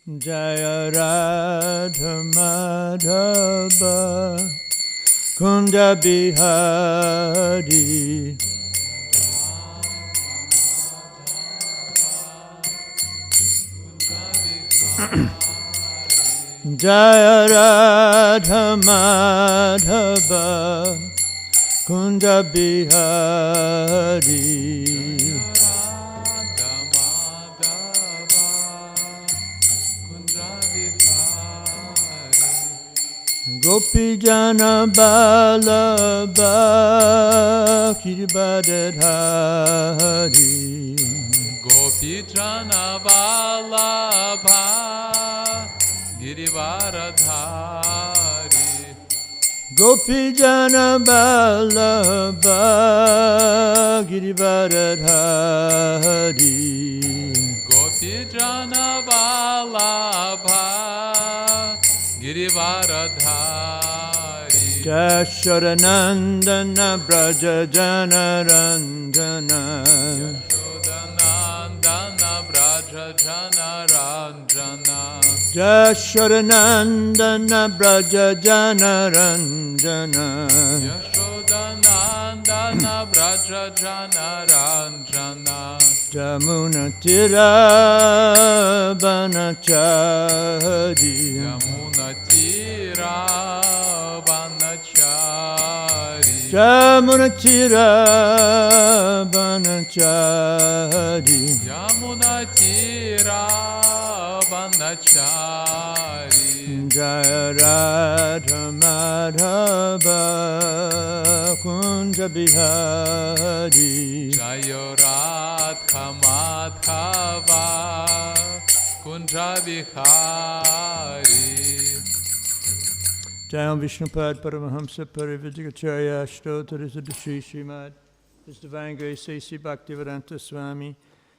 Jaya Radha Madhava Kunda Bihari Jaya Radha Madhava Kunda Bihari Gopi Jana Balabha Kiribadadhari Gopi Jana Balabha Girivaradhari Gopi Jana Balabha Girivaradhari Gopi Jana Balabha Girivaradhari Jashodanandana Braja Jana Ranjana Yashodanandana Braja Jana Ranjana Jashodanandana Braja Jana Ranjana Yashodanandana Braja Jana Ranjana Jamuna Tira Banachari Yamuna Tira Banachari Jamuna Tira Banachari Yamuna Tira Banachari Jaya Radha Madhava Kunja Bihari Jaya Radha Madhava Kunja Bihari Jayam Vishnupad Paramahamsa Parividikacharya Ashtotarisa Shri Srimad His Divine Grace A.C. Bhaktivedanta Swami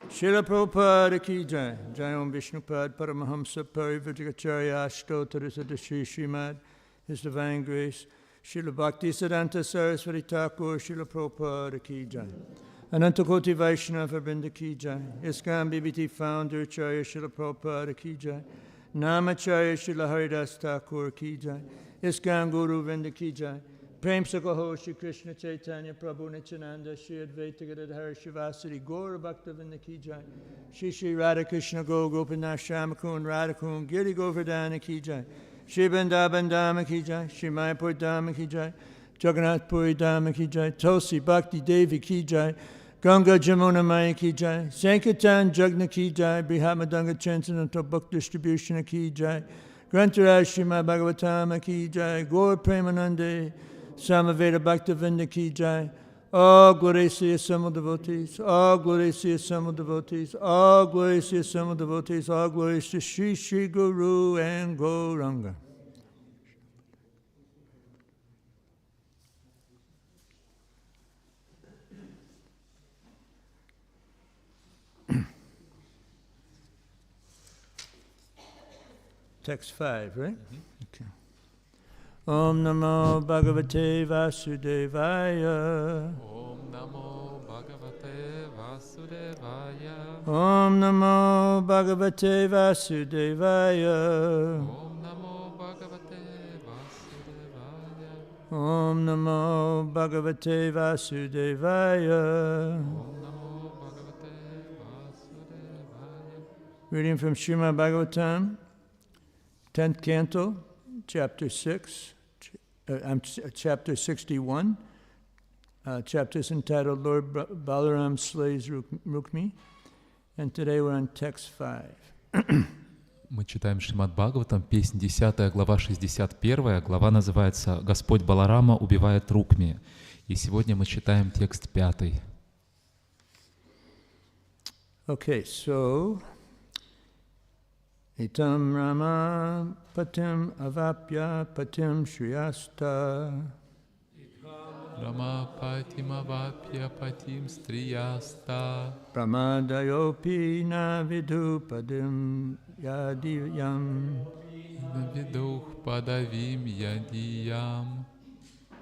Srila Prabhupada Ki Jai Jayam Vishnupad Paramahamsa Parividikacharya Ashtotarisa Shri Srimad His Divine Grace Srila Bhaktisiddhanta Saraswati Thakur Srila Prabhupada Ki Jai Anantakoti Vaishnava Vrinda Ki Jai ISKCON BBT Founder Acharya Srila Prabhupada Ki Jai Namacharya Srila Haridas Thakur Ki Jai ISKCON Guru Vrinda Ki Jai Prem Sakaho Shri Krishna Chaitanya Prabhu Nityananda Shri Advaita Gadadhara Shivasari Gaura Bhakta Vrinda Ki Jai Shri Shri Radha Krishna Go Gopinath Shamakun Radhakun Giri Govardhana Ki Jai Shri Vrindavan Dhama Ki Jai Shri Mayapur Dhama Ki Jai Jagannath Puri Dhama Ki Jai Tulsi Bhakti Devi Ki Jai Ganga Jamuna Maya Ki Jai Sankirtan Jagna Ki Jai Brihamadanga Transcendental Book Distribution Ki Jai Grantaraj Shrimad Bhagavatam Ki Jai Gaur Premanande Samaveda Bhaktivinda Ki Jai all glory to the assembled devotees, all glory to the assembled devotees, all glory to the assembled devotees, all glory to Sri Sri Guru and Gauranga. Text 5, right? Mm-hmm. Okay. Om Namo Bhagavate Vasudevaya. Om Namo Bhagavate Vasudevaya. Om Namo Bhagavate Vasudevaya. Om Namo Bhagavate Vasudevaya. Om Namo Bhagavate Vasudevaya. Om Namo Bhagavate Vasudevaya. Reading from Shrimad Bhagavatam, 10th Canto, Chapter 6. Chapter 61. Chapter is entitled Lord Balaram Slays Rukmi. And today we're on text 5. Мы читаем Шримад Бхагаватам, песнь 10, глава 61. Глава называется «Господь Баларама убивает Рукми». И сегодня мы читаем текст 5. Okay, so... Itam Rama Patim Avapya Patim Shriyasta. Rama Patim Avapya Patim Striyasta. Pramadayopi na vidu padim yadiyam. Viduh Padavim Yadiyam.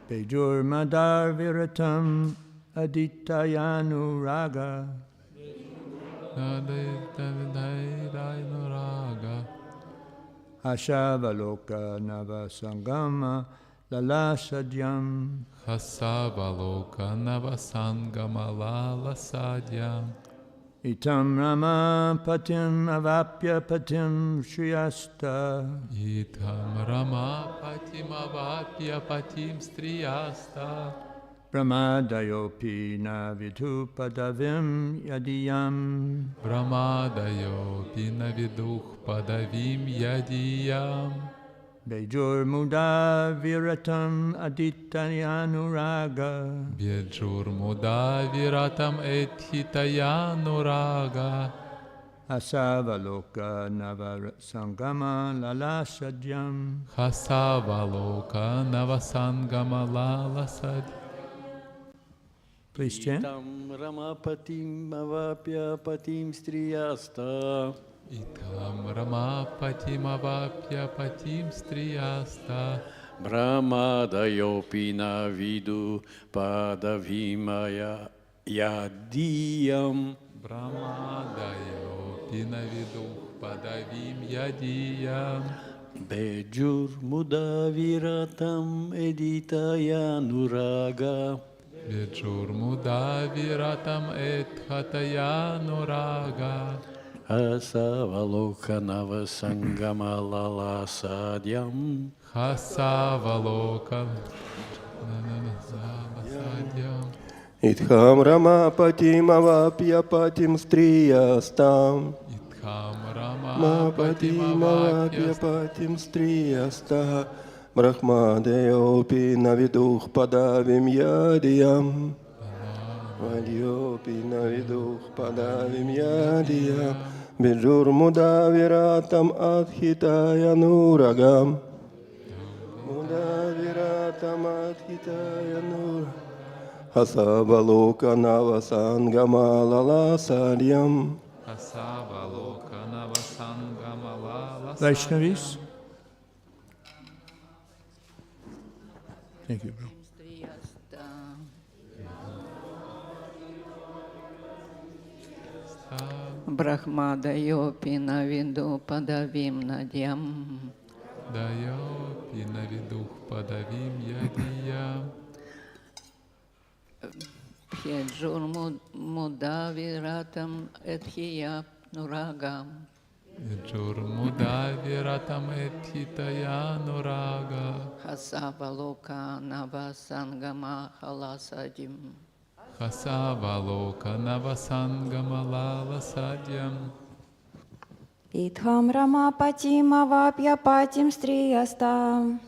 Pejur Madar Viratam Aditayanu Raga. Ashavaloka navasangama lalasadyam. Hasavaloka navasangama lalasadyam. Itam Rama patim avapya patim shriyasta. Itam Rama patim avapya patim striyasta. Brahmadayopi navidu padavim yadiyam. Brahmadayopi naviduh padavim yadiyam. Bejur muda viratam aditayanuraga. Bejur muda viratam ethitayanuraga. Asavaloka navasangama lalasadyam. Hasavaloka navasangama lalasadyam. Please chant. Itam Ramapatim avapya patim striyasta. Itam Rama patim avapya patim striyasta. Brahmadayopi navidu padavimaya yadiyam. Brahmadayopi naviduh padavim yadiyam. Bejur muda viratam editayanuraga. Bejur muda viratam ethitayanuraga. Asavaloka navasangama lalasadyam. Hasavaloka navasangama. Idham Rama patim avapya patim striyastam. Idham Rama Patim avapya patim striyasta. Brahmadayopi naviduh padavim yadiyam. Vadyopi naviduh padavim yadiyam. Bejur muda viratam adhitayanuragam. Muda viratam adhitayanuragam. Hasavaloka navasangama lalasadyam. Hasavaloka navasangama lalasadyam. Vaishnavis. Thank you, bro. Брахмадаёпи навиду падавим надьям. Дайопи навидух падавим ядиям. Пхеджур мудавиратам этхия нурагам. Джур мудавиратам этхитая нурага. Хасавалока навасангама халасадим. Хасавалока навасангама лаласадьям. Идхам Рама патим авапья патим стрияста.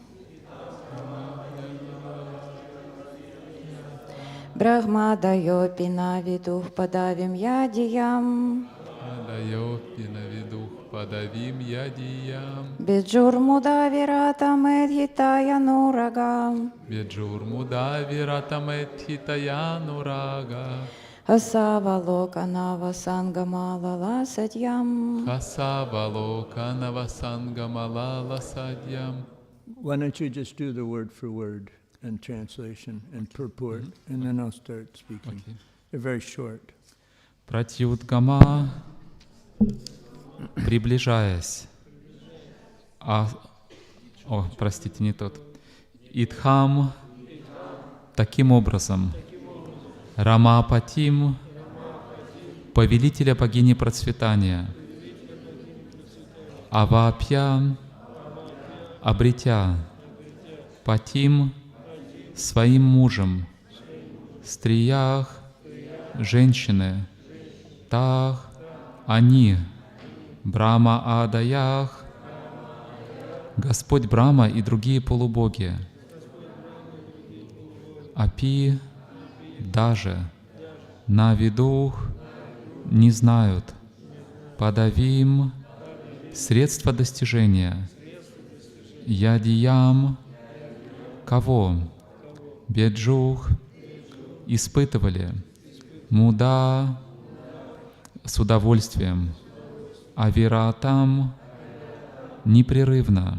Брахмадайопи навидух падавим ядиям. Дайопи навидух падавим ядиям. Беджур мудавиратам эдхитая нурагам. Беджур мудавиратам этхитая нурага. Асавалока навасангама лаласадьям. Хасавалока навасангама лаласадьям. Why don't you just do the word for word and translation and purport, and then I'll start speaking. Okay. They're very short. Пратьюдгама, приближаясь, простите, не тот. Идхам, таким образом. Рамапатим, повелителя богини процветания. Авапья, обретя. Патим, своим мужем. Стриях, женщины. Тах, они. Брахма Адаях, Господь Брахма и другие полубоги. Апи, даже. На видух не знают. Падавим, средства достижения. Ядиям, кого? Беджух, испытывали. Муда, с удовольствием. Авиратам, непрерывно.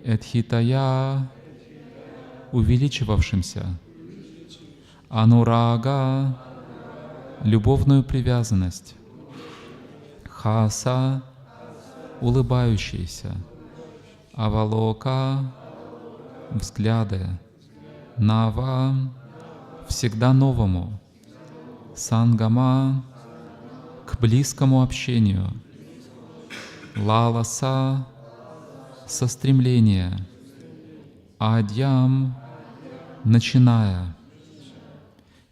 Эдхитая, увеличивавшимся. Анурага, любовную привязанность. Хаса, улыбающийся. авалока — взгляды, нава — всегда новому, сангама — к близкому общению, лаласа — со стремления, адьям — начиная.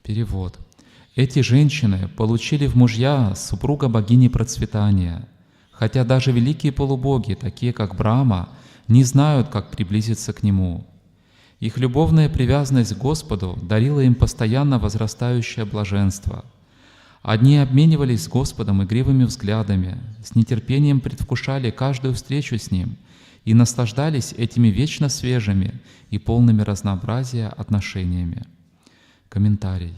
Перевод. Эти женщины получили в мужья супруга богини процветания, хотя даже великие полубоги, такие как Брахма, не знают, как приблизиться к нему. Их любовная привязанность к Господу дарила им постоянно возрастающее блаженство. Одни обменивались с Господом игривыми взглядами, с нетерпением предвкушали каждую встречу с Ним и наслаждались этими вечно свежими и полными разнообразия отношениями. Комментарий.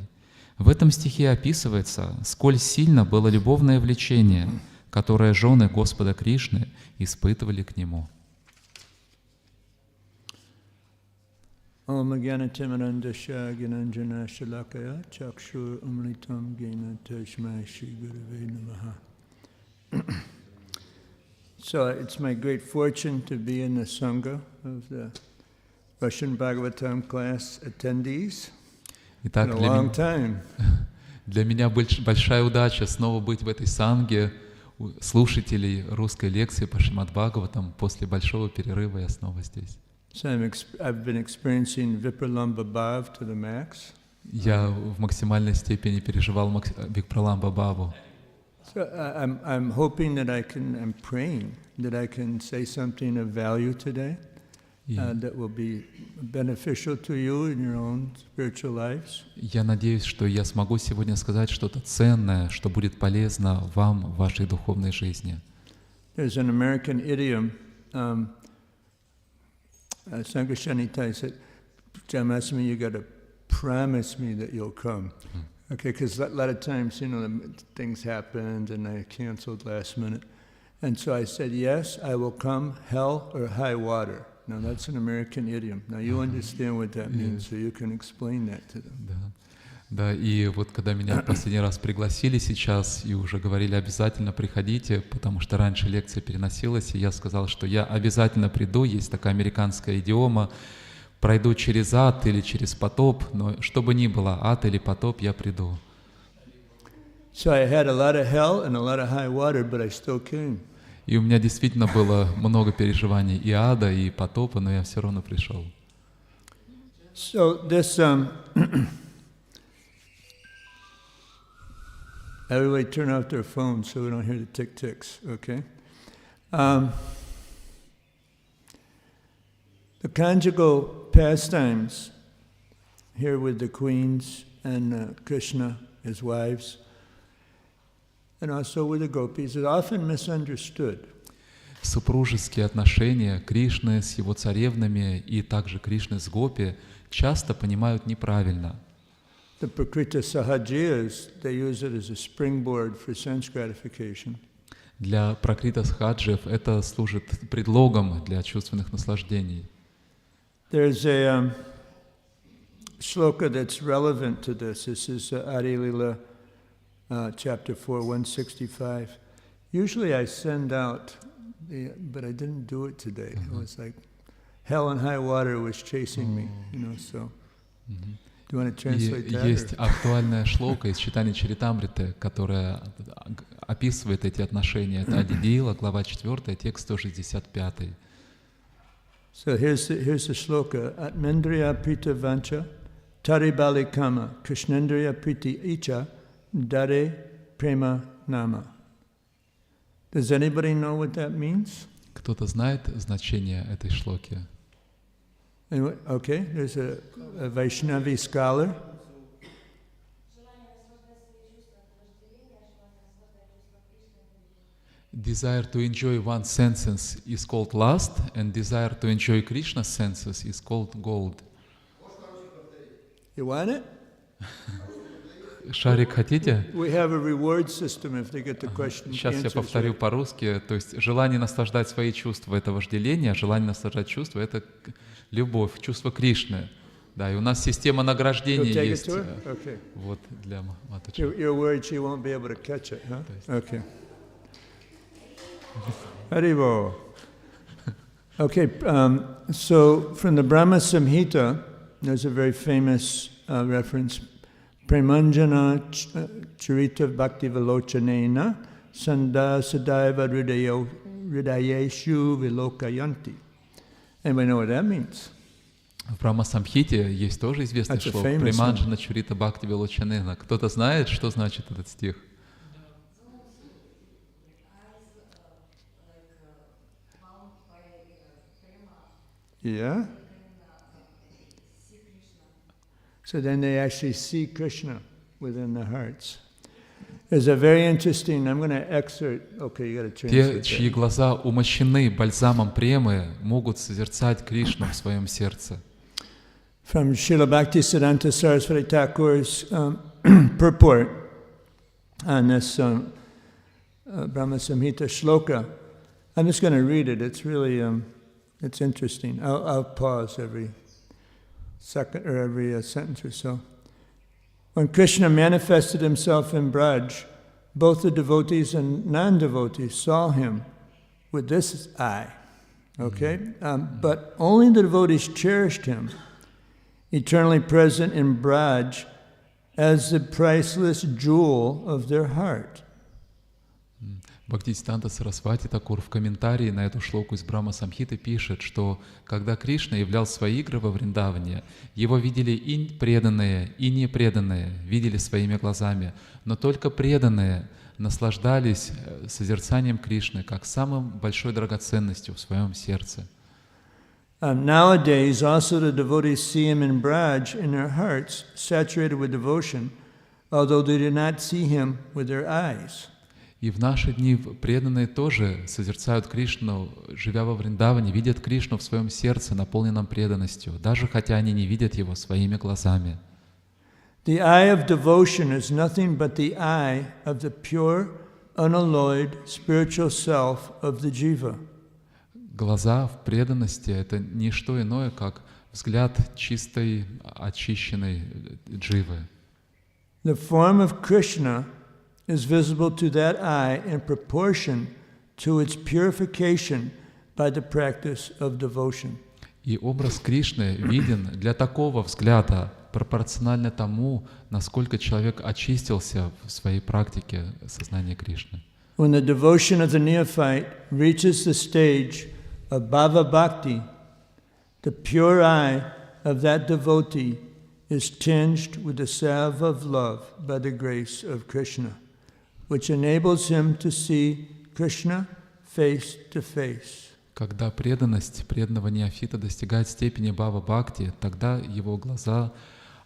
В этом стихе описывается, сколь сильно было любовное влечение, которое жены Господа Кришны испытывали к Нему. Om Agyanatimarandasya Gyananjana Shalakaya Chakshur Amritam Gyana Tashmai Shri Gurave Namaha. So it's my great fortune to be in the Sangha of the Russian Bhagavatam class attendees. Итак, для меня большая удача снова быть в этой санге слушателей русской лекции по Шримад Бхагаватам. После большого перерыва я снова здесь. So I've been experiencing Vipralampa Bhav to the max. Я в максимальной степени переживал Викпраламба Бхаву. So I'm hoping that I'm praying that I can say something of value today that will be beneficial to you in your own spiritual lives. Я надеюсь, что я смогу сегодня сказать что-то ценное, что будет полезно вам в вашей духовной жизни. There's an American idiom. Sanghashanita said, Janmastami, you got to promise me that you'll come. Okay, because a lot of times, things happened and I canceled last minute. And so I said, yes, I will come, hell or high water. Now that's an American idiom. Now you understand what that means, so you can explain that to them. Да, и вот когда меня последний раз пригласили сейчас и уже говорили, обязательно приходите, потому что раньше лекция переносилась, и я сказал, что я обязательно приду, есть такая американская идиома, пройду через ад или через потоп, но что бы ни было, ад или потоп, я приду. So I had a lot of hell and a lot of high water, but I still came. И у меня действительно было много переживаний и ада, и потопа, но я все равно пришел. So this everybody turn off their phones so we don't hear the tick-ticks, okay? The conjugal pastimes here with the queens and Krishna, his wives, and also with the gopis is often misunderstood. Супружеские отношения Кришны с его царевнами и также Кришны с гопи часто понимают неправильно. The Prakrita Sahajiyas, they use it as a springboard for sense gratification. Для Пракрита Сахаджиев это служит предлогом для чувственных наслаждений. There's a shloka that's relevant to this. This is Adi Lila, chapter 4, 165. Usually I send out, but I didn't do it today. It was like hell and high water was chasing me, so. Do you want to translate that? Есть актуальная шлока из читания Чаритамриты, которая описывает эти отношения. Это Адидила, глава 4, текст 165. So here's the shloka. Atmendriya prita vancha, taribali kama, krishnendriya priti icha, dare prema nama. Does anybody know what that means? Кто-то знает значение этой шлоки? Anyway, okay, there's a Vaishnavi scholar. Desire to enjoy one's senses is called lust, and desire to enjoy Krishna's senses is called gold. You want it? Шарик хотите? We have a reward system if they get the question. Сейчас я повторю по-русски. То есть желание наслаждать свои чувства — это вожделение, а желание наслаждать чувства — это любовь, чувство Кришны. Да, и у нас система награждения есть. Okay. Вот для матушки. You're worried she won't be able to catch it, huh? Okay. Haribol. Okay, so from the Brahma Samhita, there's a very famous reference. Premanjana charita bhakti velochanena sanda sadaiva hridayeshu vilokayanti. Anybody know what that means? В Брахма-самхите есть тоже известный шлок «Приманджана чурита бхакти велочанена». Кто-то знает, что значит этот стих? Yeah? So then they actually see Krishna within their hearts. There's a very interesting, I'm going to excerpt, okay, you got to Те, translate чьи that. глаза умощены бальзамом премы, могут созерцать Кришну в своем сердце. From Srila Bhaktisiddhanta Saraswati Thakur's purport on this Brahma Samhita shloka. I'm just going to read it. It's really, it's interesting. I'll pause every second or every sentence or so. When Krishna manifested himself in Braj, both the devotees and non-devotees saw him with this eye. Okay? But only the devotees cherished him, eternally present in Braj, as the priceless jewel of their heart. Бхактисиддханта Сарасвати Такур в комментарии на эту шлоку из Брахма-самхиты пишет, что когда Кришна являл свои игры во Вриндаване, его видели и преданные, и непреданные, видели своими глазами, но только преданные наслаждались созерцанием Кришны как самой большой драгоценностью в своем сердце. Nowadays, also the devotees see him in Braj in their hearts, saturated with devotion, although they do not see him with their eyes. И в наши дни преданные тоже созерцают Кришну, живя во Вриндаване, видят Кришну в своем сердце, наполненном преданностью, даже хотя они не видят его своими глазами. The eye of devotion is nothing but the eye of the pure, unalloyed spiritual self of the jiva. Глаза в преданности — это не что иное, как взгляд чистой, очищенной дживы. The form of Krishna is visible to that eye in proportion to its purification by the practice of devotion. И образ Кришны виден для такого взгляда пропорционально тому, насколько человек очистился в своей практике сознания Кришны. When the devotion of the neophyte reaches the stage of bhava bhakti, the pure eye of that devotee is tinged with the salve of love by the grace of Krishna, which enables him to see Krishna face to face. Когда преданность преданного неофита достигает степени бхава-бхакти, тогда его глаза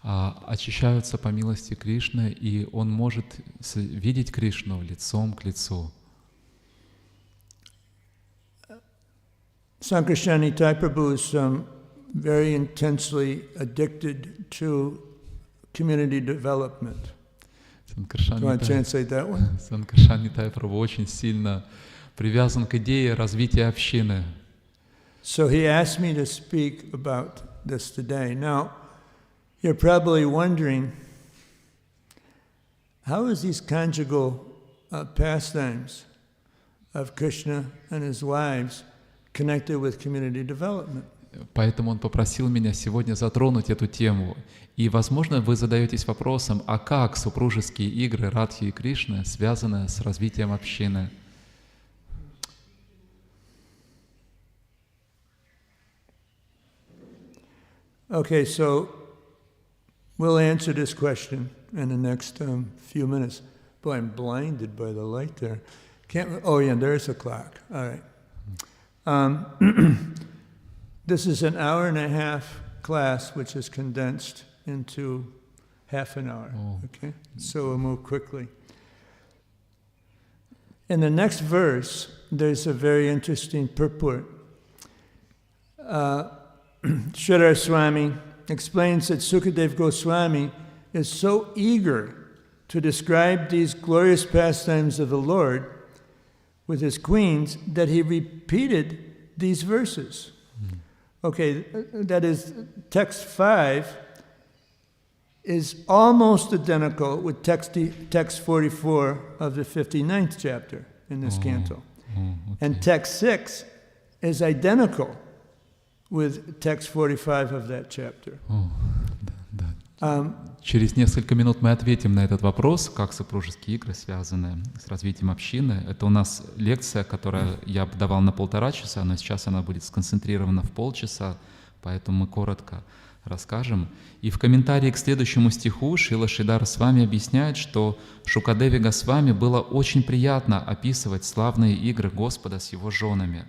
очищаются по милости Кришны, и он может видеть Кришну лицом к лицу. Sankarshan Nitai Prabhu is very intensely addicted to community development. Санкаршан Do you want to translate that one? Нитай Прабhu очень сильно привязан к идее развития общины. So he asked me to speak about this today. Now, you're probably wondering, how is these conjugal pastimes of Krishna and his wives connected with community development? Поэтому он попросил меня сегодня затронуть эту тему. И, возможно, вы задаетесь вопросом, а как супружеские игры Радхи и Кришны связаны с развитием общины? Okay, so we'll answer this question in the next few minutes. Boy, I'm blinded by the light there. Oh yeah, there's a clock. All right. This is an hour and a half class, which is condensed into half an hour. Okay, so we'll move quickly. In the next verse, there's a very interesting purport. Sridhar Swami explains that Sukadev Goswami is so eager to describe these glorious pastimes of the Lord with his queens that he repeated these verses. Okay, that is, text 5 is almost identical with text 44 of the 59th chapter in this canto. And text 6 is identical with text 45 of that chapter. Через несколько минут мы ответим на этот вопрос, как супружеские игры связаны с развитием общины. Это у нас лекция, которую я давал на 1,5 часа, но сейчас она будет сконцентрирована в полчаса, поэтому мы коротко расскажем. И в комментарии к следующему стиху Шрила Шридхара Свами объясняет, что Шукадеве Госвами было очень приятно описывать славные игры Господа с его женами.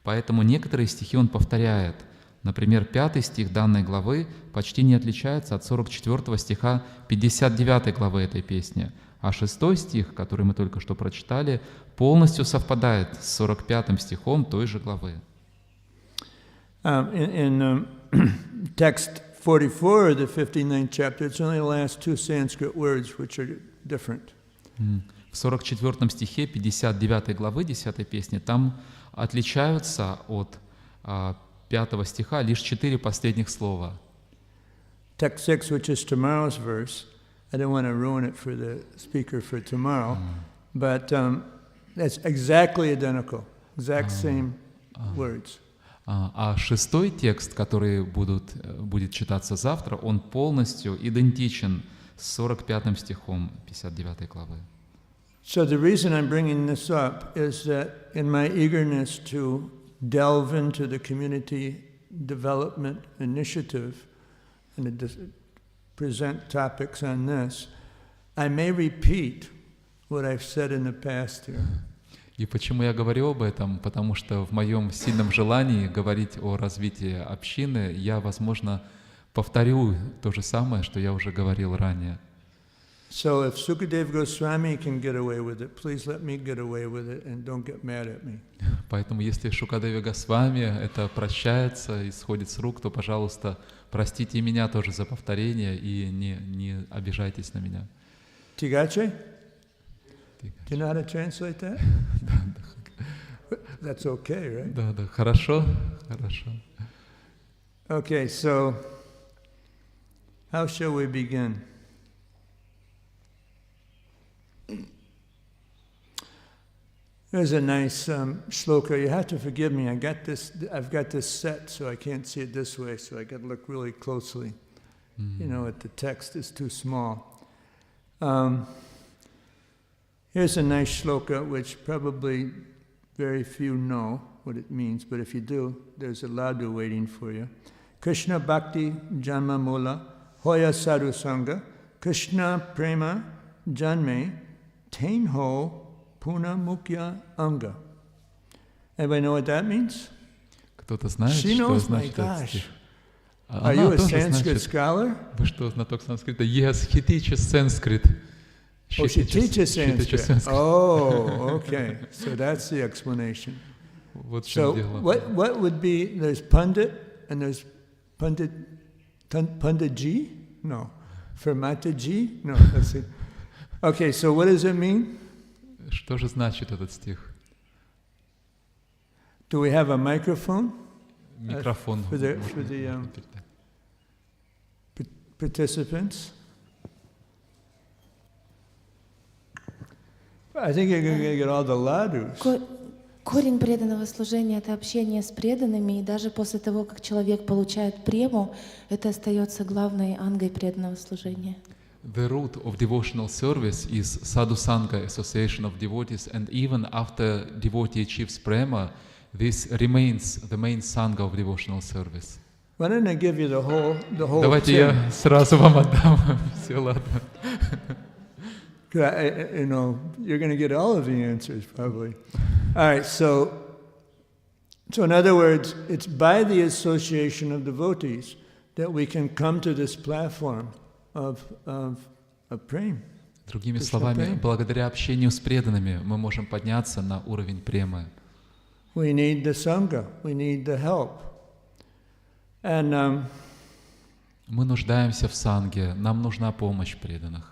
Поэтому некоторые стихи он повторяет. Например, 5 стих данной главы почти не отличается от 44 стиха 59 главы этой песни, а 6 стих, который мы только что прочитали, полностью совпадает с 45 стихом той же главы. In text 44 of the 59th chapter, it's only the last 2 Sanskrit words which are different. В 44 стихе 59 главы 10 песни там отличаются от 5 стиха лишь 4 последних слова. Text 6, which is tomorrow's verse, I don't want to ruin it for the speaker for tomorrow, but that's exactly identical, exact same words. А 6 текст, который будет читаться завтра, он полностью идентичен с 45 стихом 59 главы. So the reason I'm bringing this up is that in my eagerness to delve into the community development initiative and to present topics on this, I may repeat what I've said in the past here. И почему я говорю об этом? Потому что в моем сильном желании говорить о развитии общины, я, возможно, повторю то же самое, что я уже говорил ранее. So if Sukadeva Goswami can get away with it, please let me get away with it and don't get mad at me. Поэтому, если Шукадева Госвами это прощается и сходит с рук, то, пожалуйста, простите и меня тоже за повторение и не обижайтесь на меня. Tigache? Do you know how to translate that? That's okay, right? Да, хорошо, хорошо. Okay, so how shall we begin? There's a nice shloka. You have to forgive me. I've got this set, so I can't see it this way. So I got to look really closely. You know, the text is too small. Here's a nice shloka, which probably very few know what it means, but if you do, there's a laddu waiting for you. Krishna Bhakti Janma Mula Hoya Sadhu Sangha Krishna Prema Janme Tenho Puna Mukya Anga. Anybody know what that means? Кто-то знает, She что knows, my значит этот gosh. стих? Are you a Sanskrit scholar? Вы что, знаток санскрита? Yes, he teaches Sanskrit. Oh, she teaches Sanskrit. Oh, okay. So that's the explanation. Вот в So чем дело. what would be, there's Pandit and there's Panditji? No. Fermataji? No, that's it. Okay, so what does it mean? Что же значит этот стих? Do we have a microphone? Микрофон. For the participants? I think you're going to get all the ladus. Корень преданного служения — это общение с преданными, и даже после того, как человек получает прему, это остается главной ангой преданного служения. The root of devotional service is sadhu sangha, association of devotees, and even after devotee achieves prema, this remains the main sangha of devotional service. Why don't I give you the whole Давайте thing? я сразу вам отдам. Все, ладно. You know, you're going to get all of the answers probably. All right, so in other words, it's by the association of devotees that we can come to this platform of prema. Другими словами, благодаря общению с преданными мы можем подняться на уровень премы. We need the sangha, we need the help. And мы нуждаемся в санге, нам нужна помощь преданных.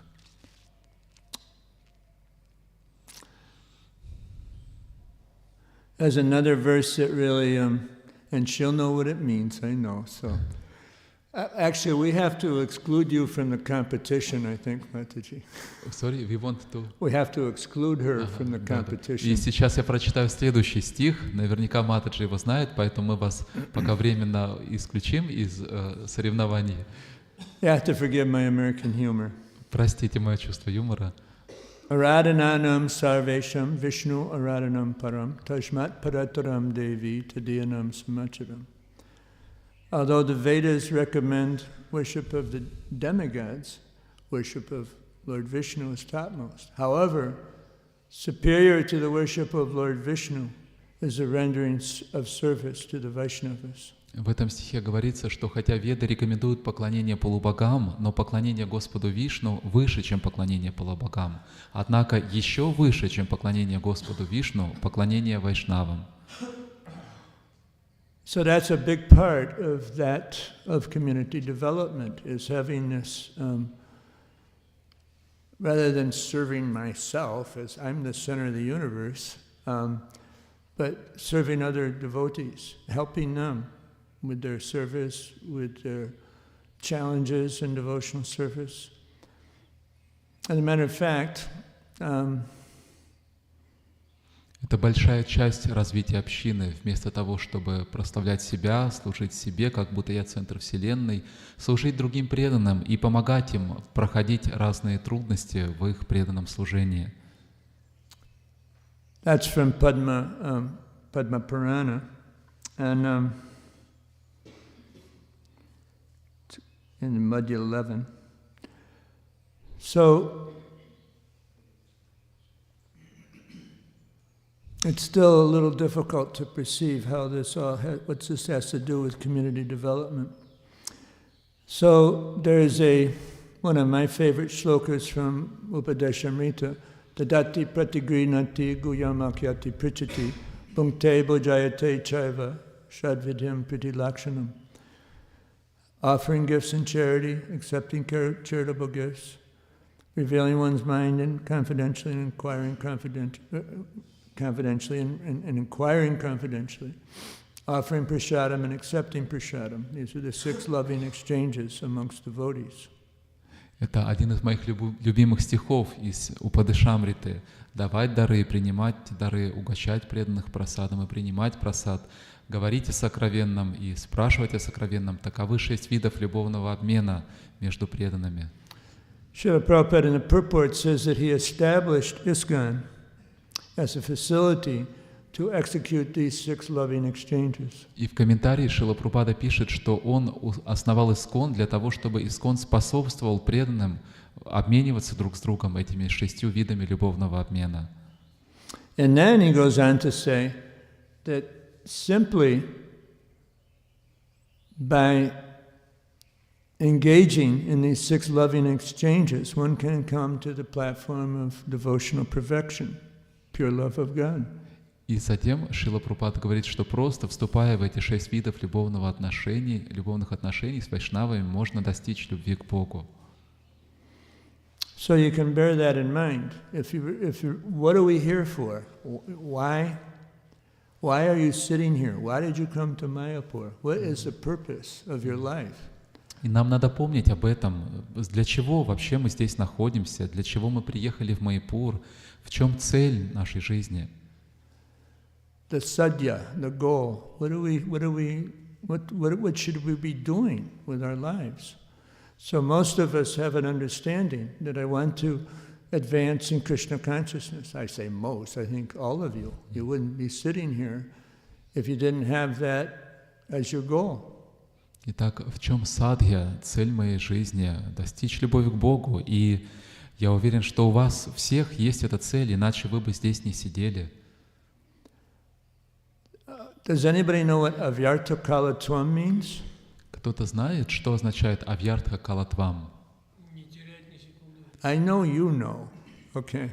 There's another verse that really, and she'll know what it means, I know. So Actually, we have to exclude you from the competition, I think, Mataji. Sorry, we want to... We have to exclude her from the Да. competition. И сейчас я прочитаю следующий стих. Наверняка Матаджи его знает, поэтому мы вас пока временно исключим из соревнований. You have to forgive my American humor. Простите мое чувство юмора. Aradhananam sarvesham Vishnu aradhanam param tashmat parataram devi tadiyanam samacharam. Although the Vedas recommend worship of the demigods, worship of Lord Vishnu is topmost. However, superior to the worship of Lord Vishnu is the rendering of service to the Vaishnavas. В этом стихе говорится, что хотя Веды рекомендуют поклонение полубогам, но поклонение Господу Вишну выше, чем поклонение полубогам. Однако еще выше, чем поклонение Господу Вишну, поклонение Вайшнавам. So that's a big part of community development, is having this, rather than serving myself as I'm the center of the universe, but serving other devotees, helping them with their service, with their challenges in devotional service. As a matter of fact, это большая часть развития общины. Вместо того, чтобы прославлять себя, служить себе, как будто я центр Вселенной, служить другим преданным и помогать им проходить разные трудности в их преданном служении. That's from Padma Purana, and in Madhya 11. So it's still a little difficult to perceive how this all what this has to do with community development. So there is one of my favorite shlokas from Upadeshamrita, Tadati pratigrinati guyamakyati prichati bhunkte bhujayate chaiva shadvidhyam pritilakshanam. Offering gifts in charity, accepting charitable gifts, revealing one's mind and confidentially and inquiring confidentially, offering prasadam and accepting prasadam. These are the 6 loving exchanges amongst devotees. Это один из моих любимых стихов из Упадешамриты. Давать дары, принимать дары, угощать преданных прасадом и принимать прасад, говорить о сокровенном и спрашивать о сокровенном. Таковы 6 видов любовного обмена между преданными. Srila Prabhupada in the purport says that he established ISKCON as a facility to execute these 6 loving exchanges. И в комментарии Шрила Прабхупада пишет, что он основал ИСККОН для того, чтобы ИСККОН способствовал преданным обмениваться друг с другом этими 6 видами любовного обмена. And then he goes on to say that simply by engaging in these 6 loving exchanges, one can come to the platform of devotional perfection, pure love of God. И затем Шрила Прабхупада говорит, что просто вступая в эти 6 видов любовных отношений с вайшнавами, можно достичь любви к Богу. So you can bear that in mind. What are we here for? Why are you sitting here? Why did you come to Mayapur? What is the purpose of your life? И нам надо помнить об этом. Для чего вообще мы здесь находимся? Для чего мы приехали в Майяпур? В чем цель нашей жизни? The sadhya, the goal. What should we be doing with our lives? So most of us have an understanding that I want to advance in Krishna consciousness. I say most, I think all of you. You wouldn't be sitting here if you didn't have that as your goal. Итак, в чем садхья, цель моей жизни? Достичь любови к Богу. И я уверен, что у вас всех есть эта цель, иначе вы бы здесь не сидели. Does anybody know what avyartha kalatvam means? Кто-то знает, что означает авьяртха калатвам? I know you know. Okay.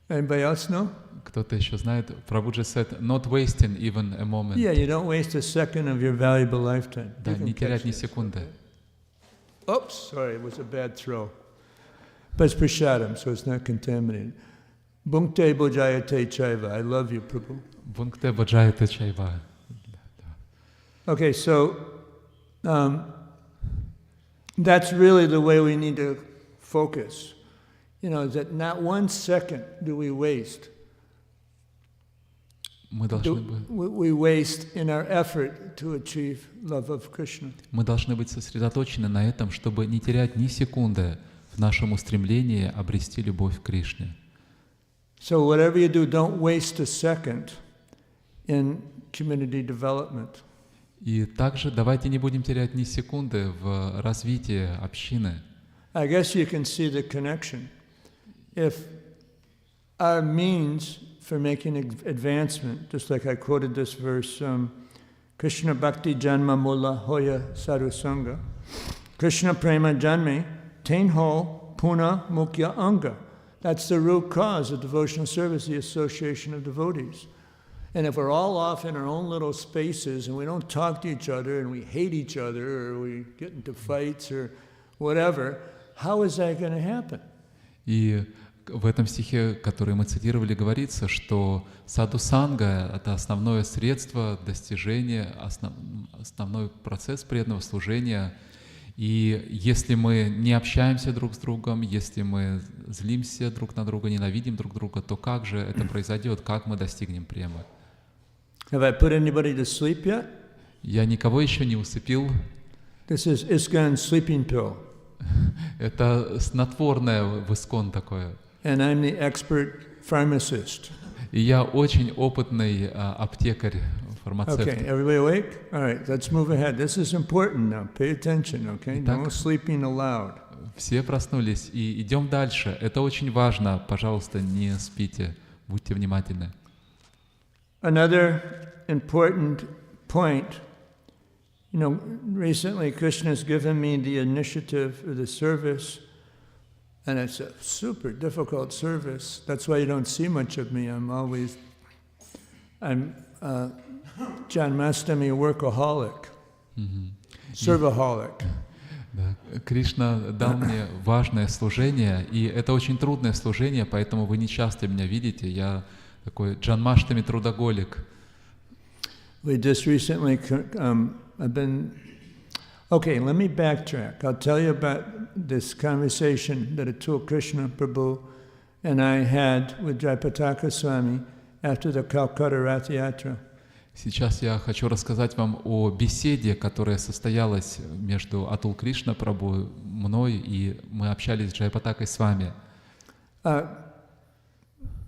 Anybody else know? Кто-то еще знает? Prabhuji said, not wasting even a moment. Yeah, you don't waste a second of your valuable lifetime. Да, не терять ни секунды. Oops, sorry, it was a bad throw. But it's prasadam, so it's not contaminated. Bhunkte bhujayate chaiva. I love you, Prabhu. Bhunkte bhujayate chaiva. Okay, so that's really the way we need to focus. You know, that not 1 second do we waste. Мы должны We waste in our effort to achieve love of Krishna. Мы должны быть сосредоточены на этом, чтобы не терять ни секунды в нашем устремлении обрести любовь к Кришне. So whatever you do, don't waste a second in community development. И также давайте не будем терять ни секунды в развитии общины. I guess you can see the connection. If our means for making advancement, just like I quoted this verse, Krishna Bhakti Janma Mula Hoya Sadhu Sangha, Krishna Prema Janme Tain Ho Puna Mukya Anga. That's the root cause of devotional service, the association of devotees. And if we're all off in our own little spaces and we don't talk to each other and we hate each other or we get into fights or whatever, how is that going to happen? И в этом стихе, который мы цитировали, говорится, что саду-санга — это основное средство достижения, основной процесс преданного служения. И если мы не общаемся друг с другом, если мы злимся друг на друга, ненавидим друг друга, то как же это произойдет, как мы достигнем премы? Have I put anybody to sleep yet? Я никого еще не усыпил. This is ISKCON sleeping pill. Это снотворное в ИСККОН такое. And I'm the expert pharmacist. И я очень опытный аптекарь, фармацевт. Okay, everybody awake? All right, let's move ahead. This is important now. Pay attention, okay? No sleeping allowed. Все проснулись и идем дальше. Это очень важно. Пожалуйста, не спите. Будьте внимательны. Another important point. You know, recently Krishna has given me the initiative or the service, and it's a super difficult service. That's why you don't see much of me. I'm Janmastami workaholic, servaholic. Да. Кришна дал мне важное служение, и это очень трудное служение, поэтому вы не часто меня видите. Я такой Джанмаштами трудоголик. We just recently Okay, let me backtrack. I'll tell you about this conversation that Atul Krishna Prabhu and I had with Jayapataka Swami after the Calcutta Rath Yatra. Сейчас я хочу рассказать вам о беседе, которая состоялась между Атул Кришна Прабhu, мной, и мы общались с Джайапатакой с вами.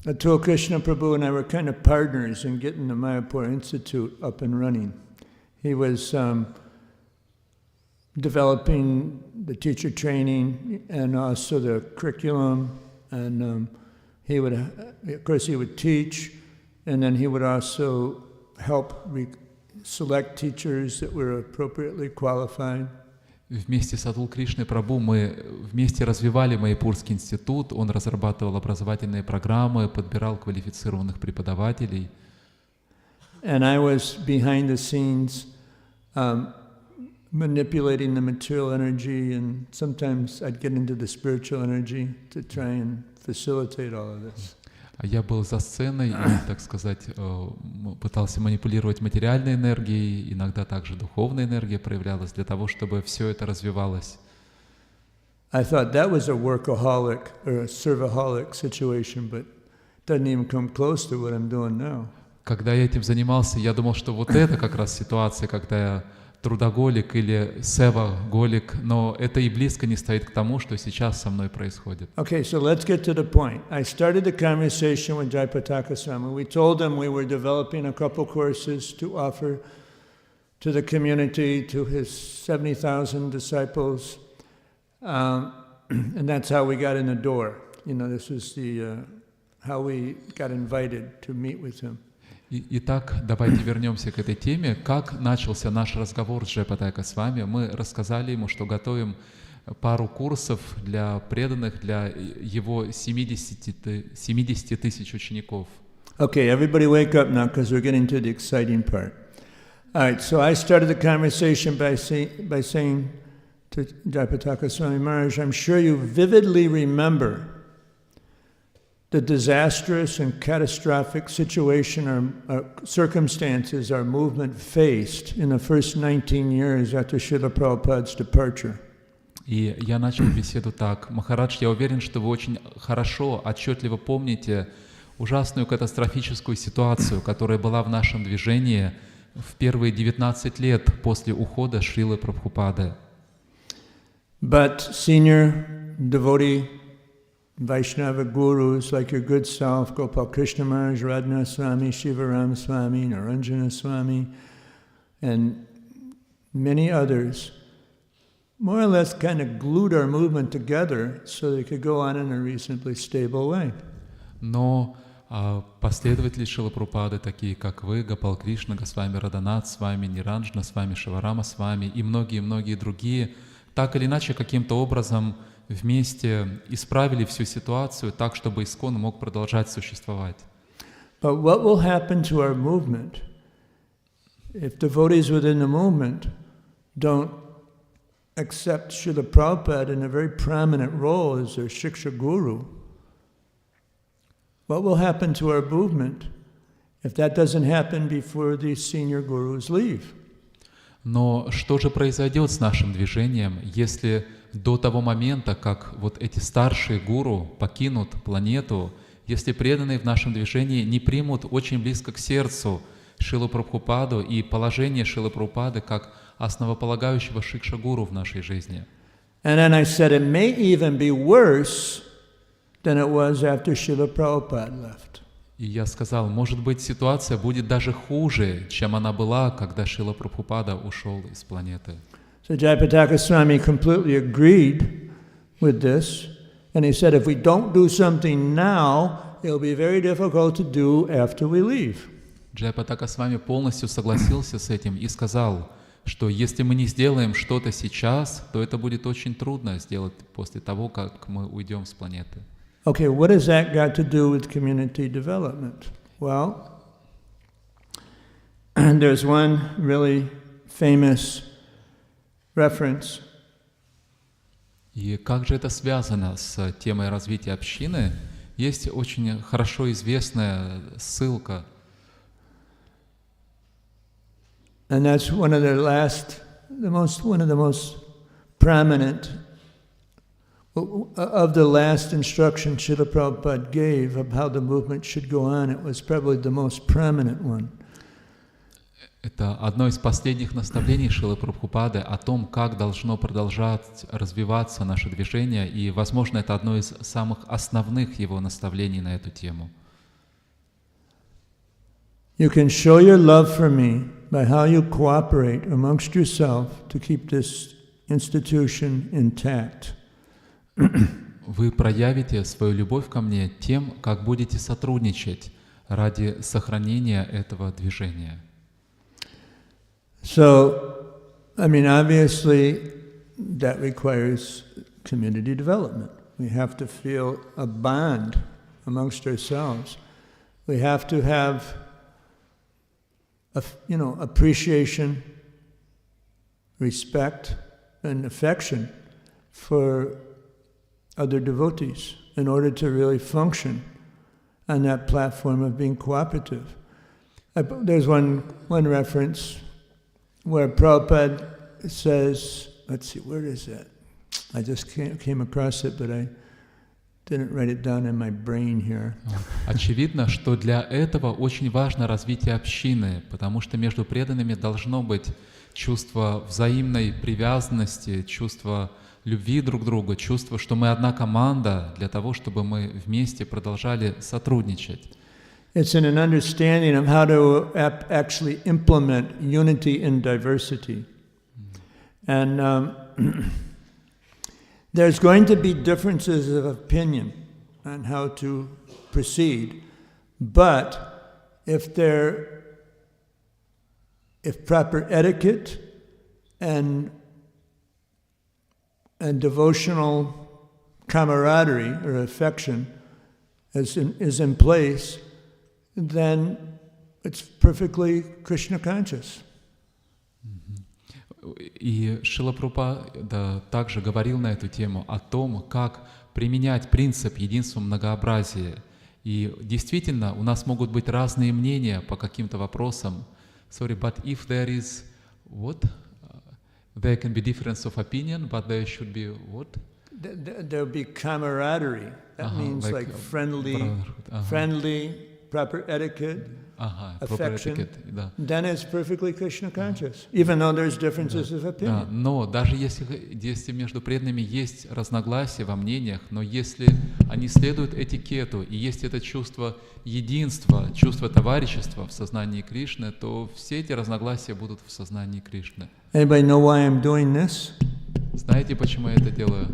Atul Krishna Prabhu and I were kind of partners in getting the Mayapur Institute up and running. He was developing the teacher training and also the curriculum, and he would, of course, he would teach, and then he would also help select teachers that were appropriately qualified. Вместе с Атул Кришной Прабhu мы вместе развивали Майяпурский институт, он разрабатывал образовательные программы, подбирал квалифицированных преподавателей. And I was behind the scenes manipulating the material energy, and sometimes I'd get into the spiritual energy to try and facilitate all of this. А я был за сценой и, так сказать, пытался манипулировать материальной энергией, иногда также духовная энергия проявлялась для того, чтобы все это развивалось. I thought that was a workaholic or a servaholic situation, but it doesn't even come close to what I'm doing now. Когда я этим занимался, я думал, что вот это как раз ситуация, когда я трудоголик или севаголик, но это и близко не стоит к тому, что сейчас со мной происходит. Okay, so let's get to the point. I started the conversation with Jayapataka Swami. We told him we were developing a couple courses to offer to the community, to his 70,000 disciples, and that's how we got in the door. You know, this was how we got invited to meet with him. Итак, давайте вернемся к этой теме. Как начался наш разговор с Джайапатакой с вами? Мы рассказали ему, что готовим пару курсов для преданных, для его 70 тысяч учеников. Okay, everybody wake up now because we're getting to the exciting part. All right, so I started the conversation by saying to Jayapataka Swami Maharaj, I'm sure you vividly remember the disastrous and catastrophic situation or circumstances our movement faced in the first 19 years after Srila Prabhupada's departure. И я начал беседу так. Махарадж, я уверен, что вы очень хорошо, отчетливо помните ужасную катастрофическую ситуацию, которая была в нашем движении в первые 19 лет после ухода Шрилы Прабхупады. But senior devotee Vaishnava gurus like your good self, Gopal Krishna Maharaj, Radha Swami, Shivaram Swami, Naranjana Swami, and many others, more or less kind of glued our movement together so they could go on in a reasonably stable way. Но последователи Шрилы Прабхупады, такие как вы, Гопал Кришна, Госвами Радханат Свами, Ниранджана Свами, Шиварама Свами и многие-многие другие, так или иначе, каким-то образом вместе исправили всю ситуацию так, чтобы ИСККОН мог продолжать существовать. But what will happen to our movement if devotees within the movement don't accept Srila Prabhupada in a very prominent role as their Shiksha Guru? What will happen to our movement if that doesn't happen before these senior gurus leave? Но что же произойдет с нашим движением, если до того момента, как вот эти старшие гуру покинут планету, если преданные в нашем движении не примут очень близко к сердцу Шрилу Прабхупаду и положение Шрилы Прабхупады как основополагающего шикша-гуру в нашей жизни? And then I said it may even be worse than it was after Srila Prabhupada left. И я сказал, может быть, ситуация будет даже хуже, чем она была, когда Шрила Прабхупада ушел из планеты. So Jayapataka Swami completely agreed with this, and he said if we don't do something now, it'll be very difficult to do after we leave. Джайапатака Свами полностью согласился с этим и сказал, что если мы не сделаем что-то сейчас, то это будет очень трудно сделать после того, как мы уйдем с планеты. Okay, what has that got to do with community development? Well, there's one really famous reference. И как же это связано с темой развития общины? Есть очень хорошо известная ссылка. And that's one of the most prominent of the last instruction Srila Prabhupada gave of how the movement should go on. It was probably the most prominent one. Это одно из последних наставлений Шрилы Прабхупады о том, как должно продолжать развиваться наше движение, и, возможно, это одно из самых основных его наставлений на эту тему. You can show your love for me by how you cooperate amongst yourself to keep this institution intact. Вы проявите свою любовь ко мне тем, как будете сотрудничать ради сохранения этого движения. So, I mean, obviously, that requires community development. We have to feel a bond amongst ourselves. We have to have, appreciation, respect, and affection for other devotees in order to really function on that platform of being cooperative. There's one reference where Prabhupada says, let's see, where is that? I just came across it, but I didn't write it down in my brain here. Очевидно, что для этого очень важно развитие общины, потому что между преданными должно быть чувство взаимной привязанности, чувство любви друг к другу, чувство, что мы одна команда, для того, чтобы мы вместе продолжали сотрудничать. It's an understanding of how to actually implement unity in diversity. And there's going to be differences of opinion on how to proceed, but if proper etiquette and devotional camaraderie or affection is in place, then it's perfectly Krishna conscious. И Шрила Прабхупада также говорил на эту тему о том, как применять принцип единства многообразия. И действительно, у нас могут быть разные мнения по каким-то вопросам. Sorry, but if there is what? There can be difference of opinion, but there should be what? There'll be camaraderie. That means like friendly, proper etiquette, affection. Да. Then it's perfectly Krishna conscious, even though there's differences of opinion. Да, но даже если между преданными есть разногласия во мнениях, но если они следуют этикету и есть это чувство единства, чувство товарищества в сознании Кришны, то все эти разногласия будут в сознании Кришны. Anybody know why I'm doing this? Знаете, почему я это делаю?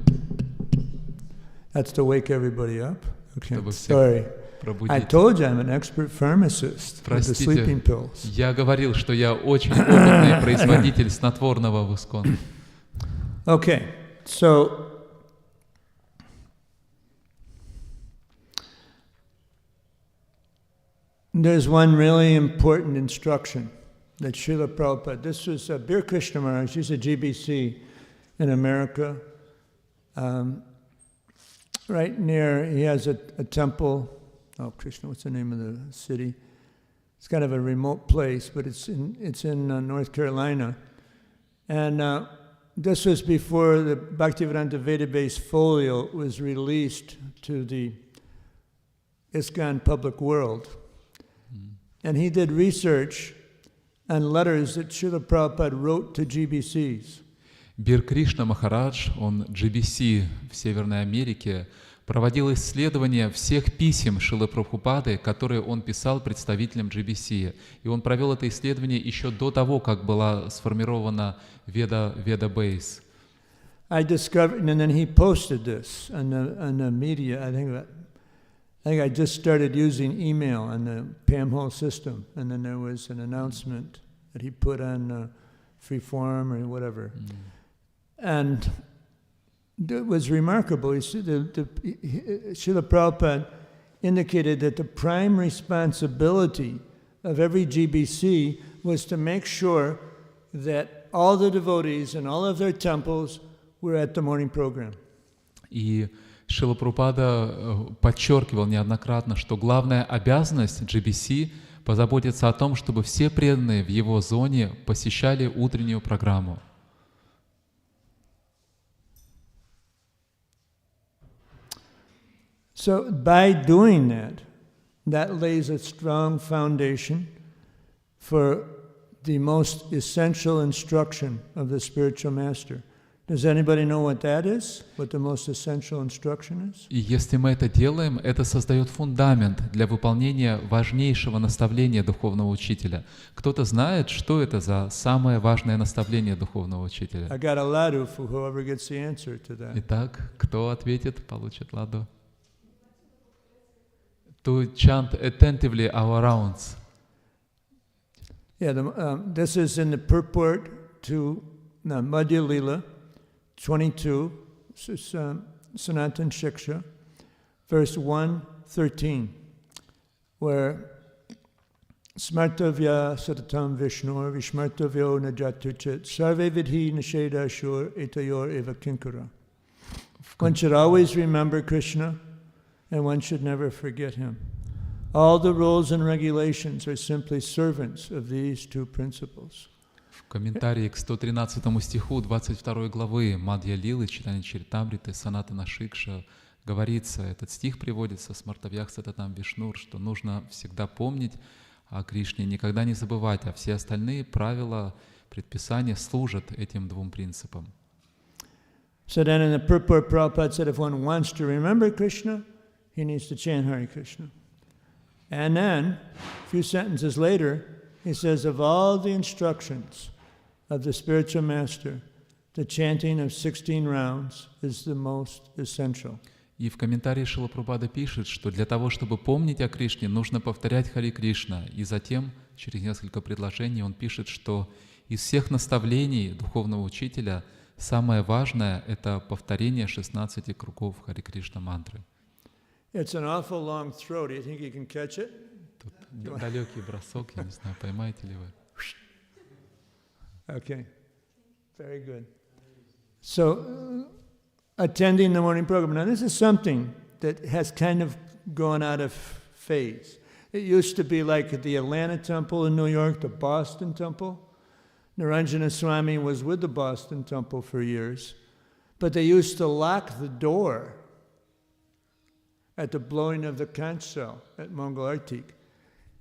That's to wake everybody up. Okay, Чтобы всех sorry. пробудить. I told you I'm an expert pharmacist for the sleeping pills. Я говорил, что я очень опытный производитель снотворного в Искон. Okay, so there's one really important instruction that Srila Prabhupada, this was Bir Krishna Maharaj, he's a GBC in America. Right near, he has a temple. Oh, Krishna, what's the name of the city? It's kind of a remote place, but it's in North Carolina. And this was before the Bhaktivedanta Veda-based folio was released to the ISKCON public world. And he did research on letters that Srila Prabhupada wrote to GBCs. Бир Кришна Махарадж, он GBC в Северной Америке, проводил исследования всех писем Шрилы Прабхупады, которые он писал представителям GBC. И он провел это исследование еще до того, как была сформирована Veda Base. I discovered, and then he posted this on the media. I think I just started using email on the PAMHole system, and then there was an announcement that he put on Freeform or whatever. And it was remarkable. Srila Prabhupada indicated that the prime responsibility of every GBC was to make sure that all the devotees in all of their temples were at the morning program. И Шрила Прабхупада подчеркивал неоднократно, что главная обязанность GBC позаботиться о том, чтобы все преданные в его зоне посещали утреннюю программу. So by doing that lays a strong foundation for the most essential instruction of the spiritual master. Does anybody know what that is? What the most essential instruction is? И если мы это делаем, это создает фундамент для выполнения важнейшего наставления духовного учителя. Кто-то знает, что это за самое важное наставление духовного учителя? I got a laddu for whoever gets the answer to that. Итак, кто ответит, получит ладу. To chant attentively our rounds. Yeah, this is in the purport to Madhya Lila 22, Sanatan Shiksha, verse 113, where Smartavya Satatam Vishnur Vishmartavyo Najatuchit Sarve Vidhi Nishedashur Etayor Eva Kinkara. One should always remember Krishna, and one should never forget him. All the rules and regulations are simply servants of these two principles. В комментарии к 113 стиху 22 главы Мадья Лилы, читания Чаритамриты, Санатана Шикша, говорится, этот стих приводится с Мартавьях Сататам Вишнур, что нужно всегда помнить о Кришне, никогда не забывать, а все остальные правила, предписания служат этим двум принципам. So then in the purport, Prabhupada said if one wants to remember Krishna, he needs to chant Hare Krishna. And then, a few sentences later, he says, of all the instructions of the spiritual master, the chanting of 16 rounds is the most essential. И в комментарии Шрила Прабхупада пишет, что для того, чтобы помнить о Кришне, нужно повторять Харе Кришна. И затем, через несколько предложений, он пишет, что из всех наставлений духовного учителя самое важное — это повторение 16 кругов Харе Кришна мантры. It's an awful long throw. Do you think you can catch it? Тут далекий бросок, я не знаю, поймаете ли вы. Okay, very good. So, attending the morning program. Now, this is something that has kind of gone out of phase. It used to be like at the Atlanta Temple in New York, the Boston Temple. Niranjana Swami was with the Boston temple for years, but they used to lock the door at the blowing of the conch shell at Mangalartik.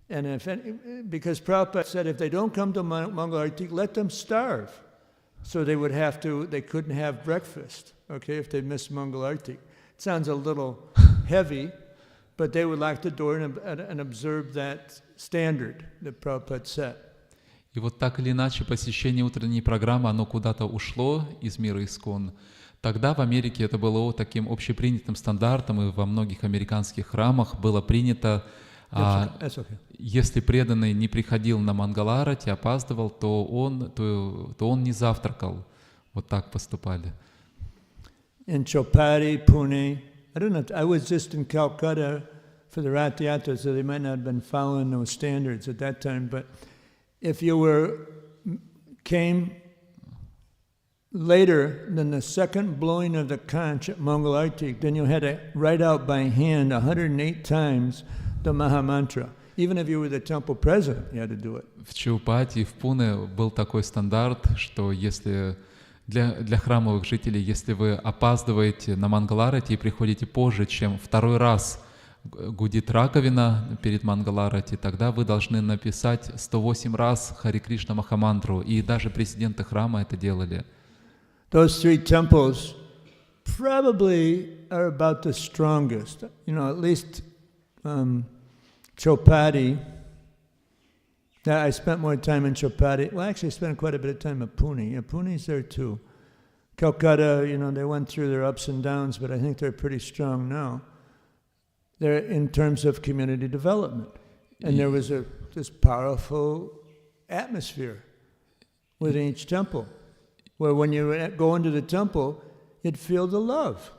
And because Prabhupada said if they don't come to Mangalartik, let them starve. So they couldn't have breakfast, okay, if they missed Mangalartik. It sounds a little heavy, but they would lock the door and observe that standard that Prabhupada set. И вот так или иначе посещение утренней программы, оно куда-то ушло из мира ИСККОН. Тогда в Америке это было таким общепринятым стандартом, и во многих американских храмах было принято, если преданный не приходил на Мангаларати, опаздывал, то он не завтракал. Вот так поступали. In Chopati, Pune, I don't know, I was just in Calcutta for the Rath Yatra, so they might not have been following those standards at that time, but if you came later than the second blowing of the conch at Mangalartik, then you had to write out by hand 108 times the Mahamantra. Even if you were the temple president, you had to do it. В Чаупати и в Пуне был такой стандарт, что если для храмовых жителей, если вы опаздываете на Мангаларати и приходите позже, чем второй раз гудит раковина перед Мангаларати, тогда вы должны написать 108 раз Хари Кришна Махамантру, и даже президенты храма это делали. Those three temples probably are about the strongest. At least Chopati. I spent more time in Chopati. Well, actually, I spent quite a bit of time at Pune. Yeah, Pune's there too. Calcutta, they went through their ups and downs, but I think they're pretty strong now. They're in terms of community development. And there was this powerful atmosphere within each temple, where when you go into the temple, you'd feel the love.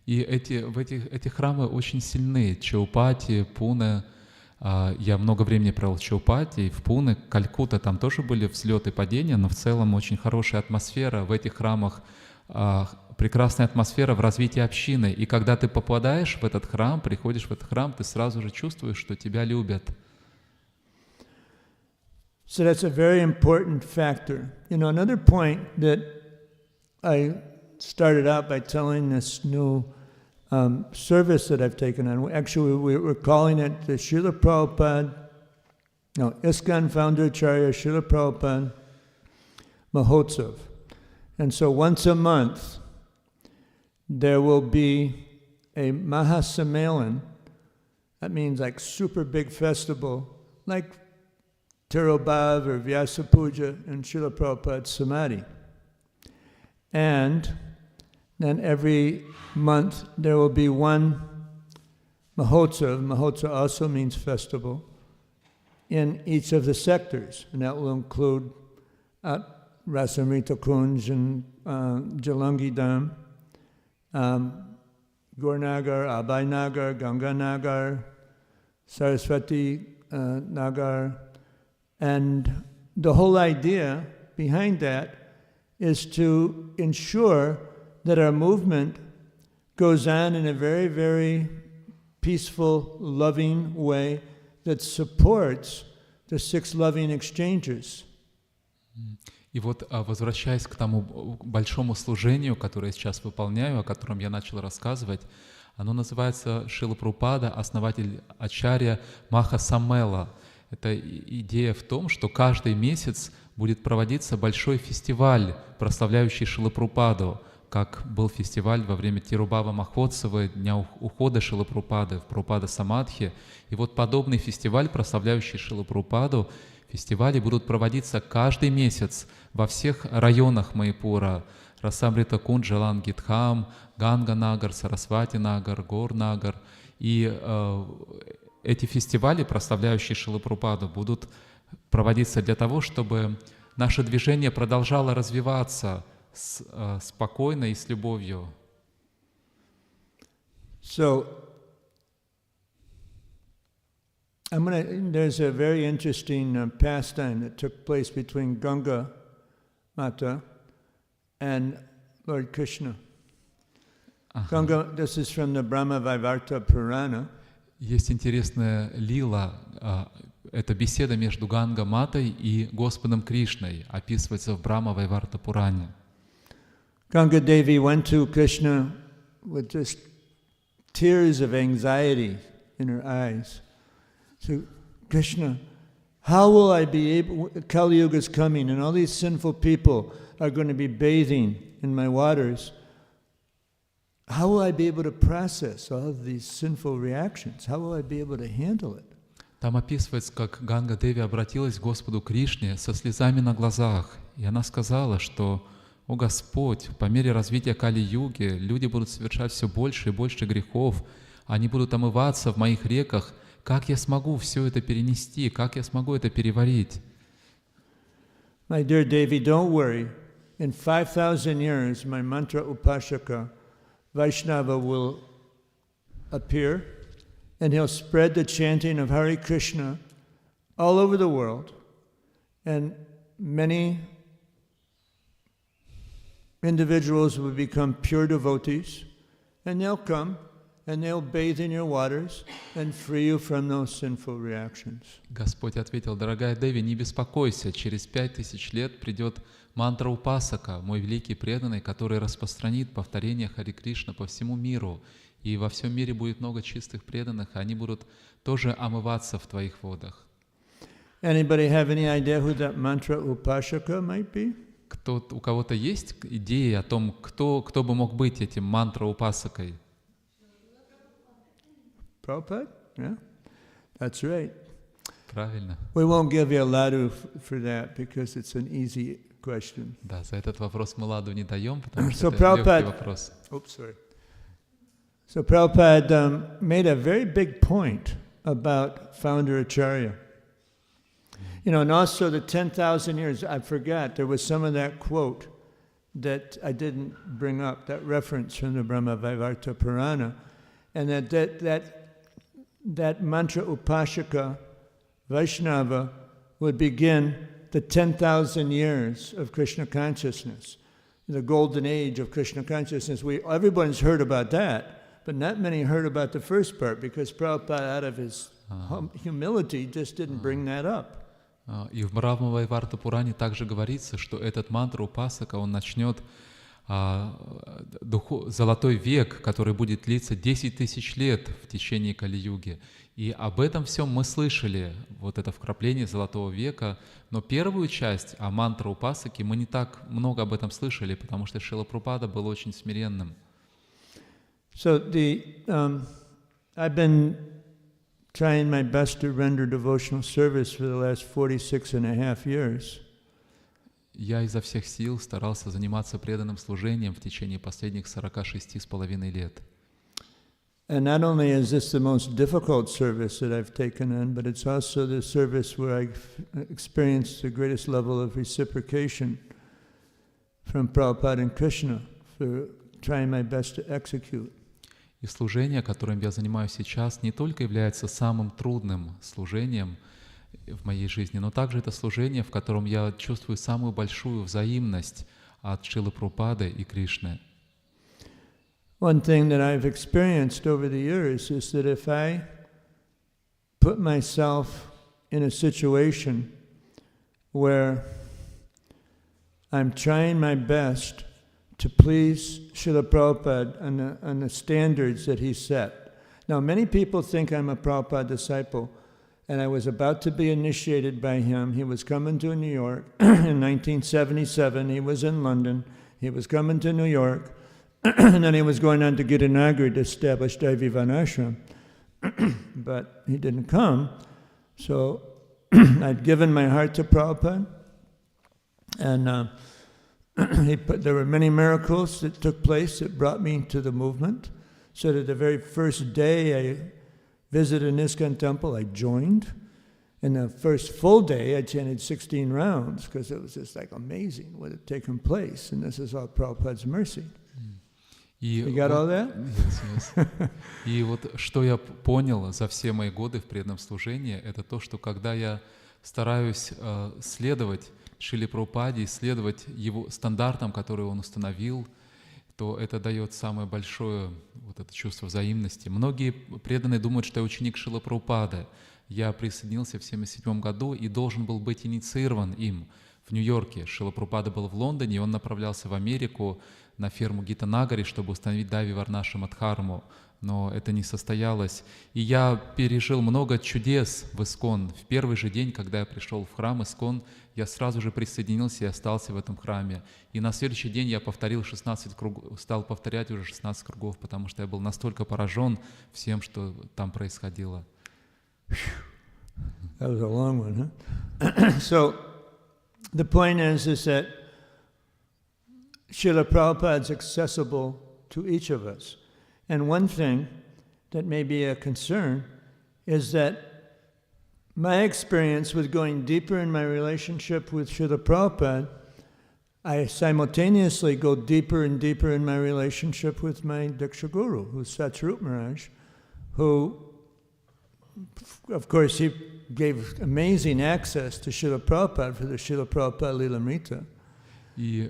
И эти храмы очень сильны. Чаупати, Пуне. Я много времени провел в Чаупати, в Пуне, Калькутта, там тоже были взлеты и падения, но в целом очень хорошая атмосфера в этих храмах, прекрасная атмосфера в развитии общины. И когда ты попадаешь в этот храм, приходишь в этот храм, ты сразу же чувствуешь, что тебя любят. So that's a very important factor. Another point that I started out by telling this new service that I've taken on. Actually, we're calling it the Srila Prabhupada, ISKCON founder Acharya Srila Prabhupada Mahotsav. And so once a month, there will be a Mahasammelan. That means like super big festival, like Tirobhav or Vyasa Puja and Srila Prabhupada's Samadhi. And then every month there will be one Mahotsav. Mahotsav also means festival in each of the sectors, and that will include Rasamrita Kunj and Jalangi Dham, Gornagar, Abhay Nagar, Ganga Nagar, Saraswati Nagar, and the whole idea behind that is to ensure that our movement goes on in a very, very peaceful, loving way that supports the 6 loving exchanges. И вот, возвращаясь к тому большому служению, которое я сейчас выполняю, о котором я начал рассказывать, оно называется Шрила Прабхупада, основатель Ачарья Маха Саммела. Это идея в том, что каждый месяц будет проводиться большой фестиваль, прославляющий Шрилу Прабхупаду, как был фестиваль во время Тирубава Махотсава, дня ухода Шрилы Прабхупады в Прабхупада Самадхи. И вот подобный фестиваль, прославляющий Шрилу Прабхупаду, фестивали будут проводиться каждый месяц во всех районах Майяпура. Расамрита Кундж, Джаланги Дхам, Ганга Нагар, Сарасвати Нагар, Гор Нагар. И эти фестивали, прославляющие Шрилу Прабхупаду, будут проводиться для того, чтобы наше движение продолжало развиваться спокойно и с любовью. So, there's a very interesting pastime that took place between Ganga Mata and Lord Krishna. Ganga, this is from the Brahma Vaivarta Purana. Есть интересная лила это беседа между Ганга Матой и Господом Кришной, описывается в Брахма Вайварта Пуране. Ganga Devi went to Krishna with just tears of anxiety in her eyes. So, Krishna, how will I be able, Kali Yuga is coming and all these sinful people are going to be bathing in my waters. How will I be able to process all of these sinful reactions? How will I be able to handle it? Там описывается, как Ганга Деви обратилась к Господу Кришне со слезами на глазах. И она сказала, что «О Господь, по мере развития Кали-юги люди будут совершать все больше и больше грехов, они будут омываться в моих реках. Как я смогу все это перенести? Как я смогу это переварить?» My dear Devi, don't worry. In 5,000 years, my mantra Upashaka, Vaishnava, will appear, and he'll spread the chanting of Hare Krishna all over the world, and many individuals will become pure devotees, and they'll come and they'll bathe in your waters and free you from those sinful reactions. Господь ответил: «Дорогая Деви, не беспокойся, через 5000 лет придет мантра Упасака, мой великий преданный, который распространит повторение Харе Кришна по всему миру, и во всем мире будет много чистых преданных, и они будут тоже омываться в твоих водах». Anybody have any idea who that mantra Upashaka might be? У кого-то есть идеи о том, кто бы мог быть этим мантра-упасакой? Prabhupada? Yeah, that's right. Правильно. We won't give you a laddu for that because it's an easy question. Да, за этот вопрос мы ладу не даем, потому что So это легкий вопрос. So Prabhupada made a very big point about founder Acharya. You know, and also the 10,000 years, I forgot, there was some of that quote that I didn't bring up, that reference from the Brahma Vaivarta Purana, and that mantra Upashaka Vaishnava would begin the 10,000 years of Krishna consciousness, the golden age of Krishna consciousness. Everyone's heard about that, but not many heard about the first part because Prabhupada, out of his humility, just didn't bring that up. И в Брахма Вайварта Пуране также говорится, что этот мантра Упасака, он начнет золотой век, который будет длиться 10 000 лет в течение Кали-юги. И об этом всем мы слышали, вот это вкрапление золотого века, но первую часть о мантре Упасаки мы не так много об этом слышали, потому что Шрила Прабхупада был очень смиренным. So I've been trying my best to render devotional service for the last 46.5 years. Я изо всех сил старался заниматься преданным служением в течение последних 46,5 лет. And not only is this the most difficult service that I've taken on, but it's also the service where I've experienced the greatest level of reciprocation from Prabhupada and Krishna for trying my best to execute. И служение, которым я занимаюсь сейчас, не только является самым трудным служением в моей жизни, но также это служение, в котором я чувствую самую большую взаимность от Шрилы Прабхупады и Кришны. One thing that I've experienced over the years is that if I put myself in a situation where I'm trying my best to please Srila Prabhupada on the standards that he set. Now, many people think I'm a Prabhupada disciple, and I was about to be initiated by him. He was coming to New York in 1977. He was in London. He was coming to New York, and then he was going on to get inaugurated to establish Daivivan Ashram. But he didn't come, so I'd given my heart to Prabhupada, and there were many miracles that took place that brought me to the movement. So that the very first day I visited an ISKCON temple, I joined. And the first full day I chanted 16 rounds because it was just like amazing what had taken place. And this is all Prabhupada's mercy. You got all that? Yes. И вот что я понял за все мои годы в преданном служении, это то, что когда я стараюсь следовать Шриле Прабхупаде, следовать его стандартам, которые он установил, то это дает самое большое вот это чувство взаимности. Многие преданные думают, что я ученик Шрилы Прабхупады. Я присоединился в 1977 году и должен был быть инициирован им в Нью-Йорке. Шрила Прабхупада был в Лондоне, и он направлялся в Америку на ферму Гитанагари, чтобы установить Дави Варнаша Мадхарму. Но это не состоялось. И я пережил много чудес в Искон. В первый же день, когда я пришел в храм Искон, я сразу же присоединился и остался в этом храме. И на следующий день я повторил 16 кругов, стал повторять уже 16 кругов, потому что я был настолько поражен всем, что там происходило. That was a long one, huh? So, the point is that Srila Prabhupada is accessible to each of us. And one thing that may be a concern is that my experience with going deeper in my relationship with Srila Prabhupada, I simultaneously go deeper and deeper in my relationship with my Diksha Guru, who's Satsvarup Maharaj, who, of course, he gave amazing access to Srila Prabhupada for the Srila Prabhupada Lilamrita. И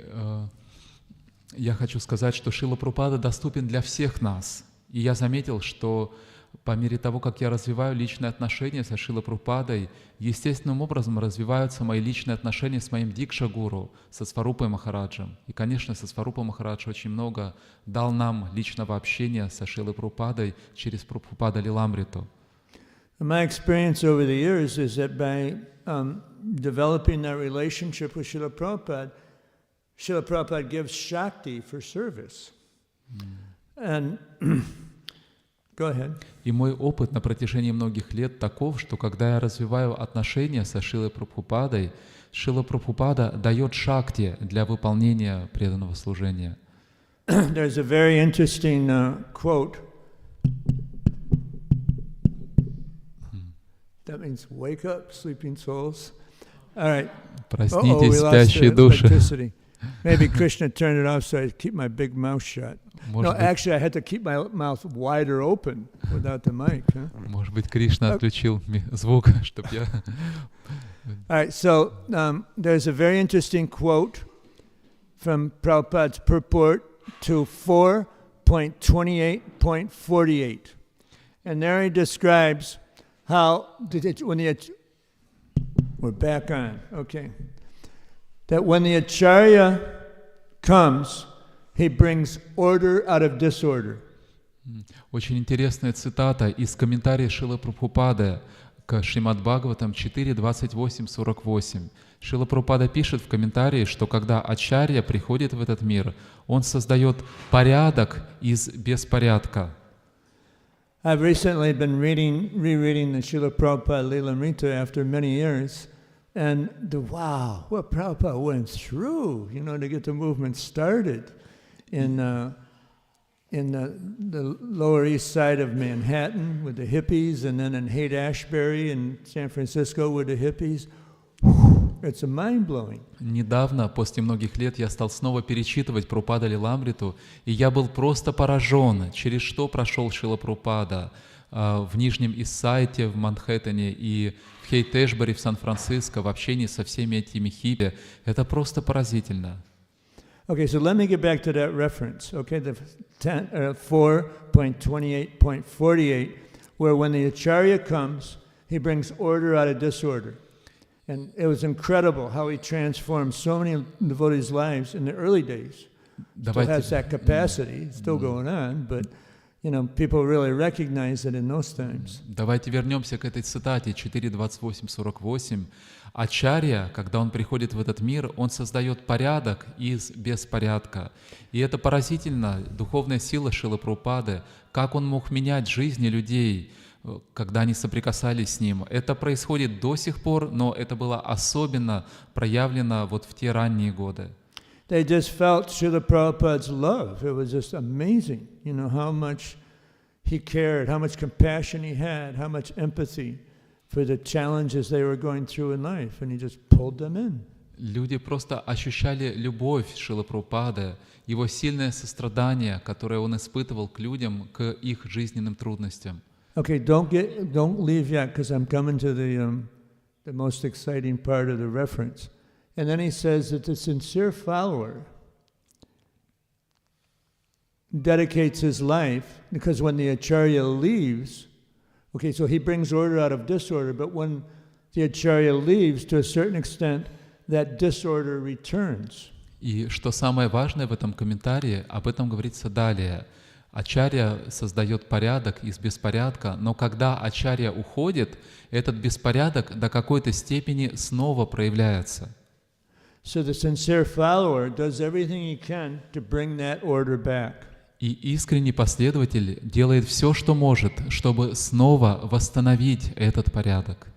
я хочу сказать, что Шрила Прабхупада доступен для всех нас. И я заметил, что по мере того, как я развиваю личные отношения со Шрилой Прабхупадой, естественным образом развиваются мои личные отношения с моим Дикша-гуру, со Сварупой Махараджем. И, конечно, со Сварупой Махарадж очень много дал нам личного общения со Шрилой Прабхупадой через Прабхупада Лиламриту. My experience over the years is that by developing that relationship with Srila Prabhupada gives Shakti for service. And go ahead. И мой опыт на протяжении многих лет таков, что когда я развиваю отношения со Шрилой Прабхупадой, Шрила Прабхупада дает шакти для выполнения преданного служения. There's a very interesting quote. That means wake up, sleeping souls. All right. Проснитесь, спящие души. Maybe Krishna turned it off so I keep my big mouth shut. No, actually I had to keep my mouth wider open without the mic. Huh? Может быть, Кришна отключил звук, чтобы я... All right, so there's a very interesting quote from Prabhupada's purport to 4.28.48. And there he describes how, we're back on, okay. That when the Acharya comes, he brings order out of disorder. Очень интересная цитата из комментария Шрилы Прабхупады к Шримад Бхагаватам 4.28.48. Шрила Прабхупада пишет в комментарии, что когда Ачарья приходит в этот мир, он создает порядок из беспорядка. I've recently been rereading the Srila Prabhupada Lilamrita after many years. And wow, what Prabhupada went through, to get the movement started in the Lower East Side of Manhattan with the hippies, and then in Haight-Ashbury in San Francisco with the hippies. It's mind-blowing. Недавно, после многих лет, я стал снова перечитывать Прабхупада Лиламриту, и я был просто поражен, через что прошел Шрила Прабхупада в Нижнем Ист-Сайде, в Манхэттене и в Хейт-Эшбери, в Сан-Франциско, в общении со всеми этими хиппи. Это просто поразительно. Okay, so let me get back to that reference, okay, the 4.28.48, where when the Acharya comes, he brings order out of disorder. And it was incredible how he transformed so many devotees' lives in the early days. Still has that capacity, still going on, but people really recognize it in those times. Давайте вернемся к этой цитате 4.28.48. Ачарья, когда он приходит в этот мир, он создает порядок из беспорядка. И это поразительно, духовная сила Шрилы Прабхупады, как он мог менять жизни людей, когда они соприкасались с ним. Это происходит до сих пор, но это было особенно проявлено вот в те ранние годы. They just felt Srila Prabhupada's love. It was just amazing, how much he cared, how much compassion he had, how much empathy for the challenges they were going through in life, and he just pulled them in. Люди просто ощущали любовь Шрилы Прабхупады, его сильное сострадание, которое он испытывал к людям, к их жизненным трудностям. Okay, don't leave yet, because I'm coming to the most exciting part of the reference. And then he says that the sincere follower dedicates his life, because when the Acharya leaves, okay, so he brings order out of disorder, but when the Acharya leaves, to a certain extent, that disorder returns. И что самое важное в этом комментарии, об этом говорится далее. Ачарья создает порядок из беспорядка, но когда ачарья уходит, этот беспорядок до какой-то степени снова проявляется. So the sincere follower does everything he can to bring that order back. И искренний последователь делает все, что может, чтобы снова восстановить этот порядок.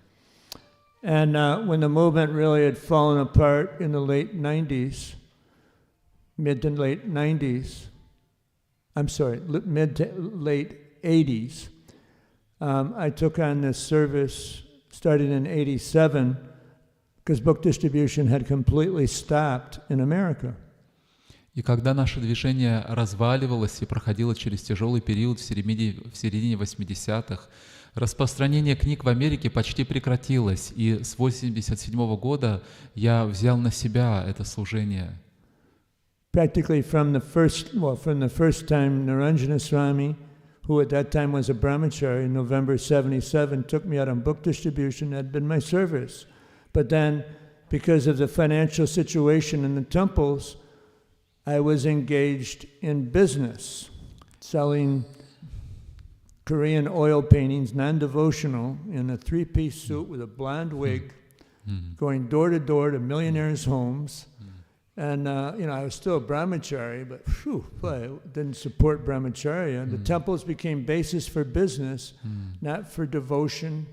And when the movement really had fallen apart in the late 90s, mid to late 80s, I took on this service starting in 87 because book distribution had completely stopped in America. И когда наше движение разваливалось и проходило через тяжелый период в середине 80-х, распространение книг в Америке почти прекратилось, и с 1987 года я взял на себя это служение. Practically from the first time Naranjana Swami, who at that time was a brahmachari, in November 77, took me out on book distribution, that had been my service. But then, because of the financial situation in the temples, I was engaged in business, selling Korean oil paintings, non-devotional, in a three-piece suit with a blonde wig, going door to millionaires' homes. And, I was still a brahmachari, but I didn't support brahmacharya. The temples became basis for business, not for devotion,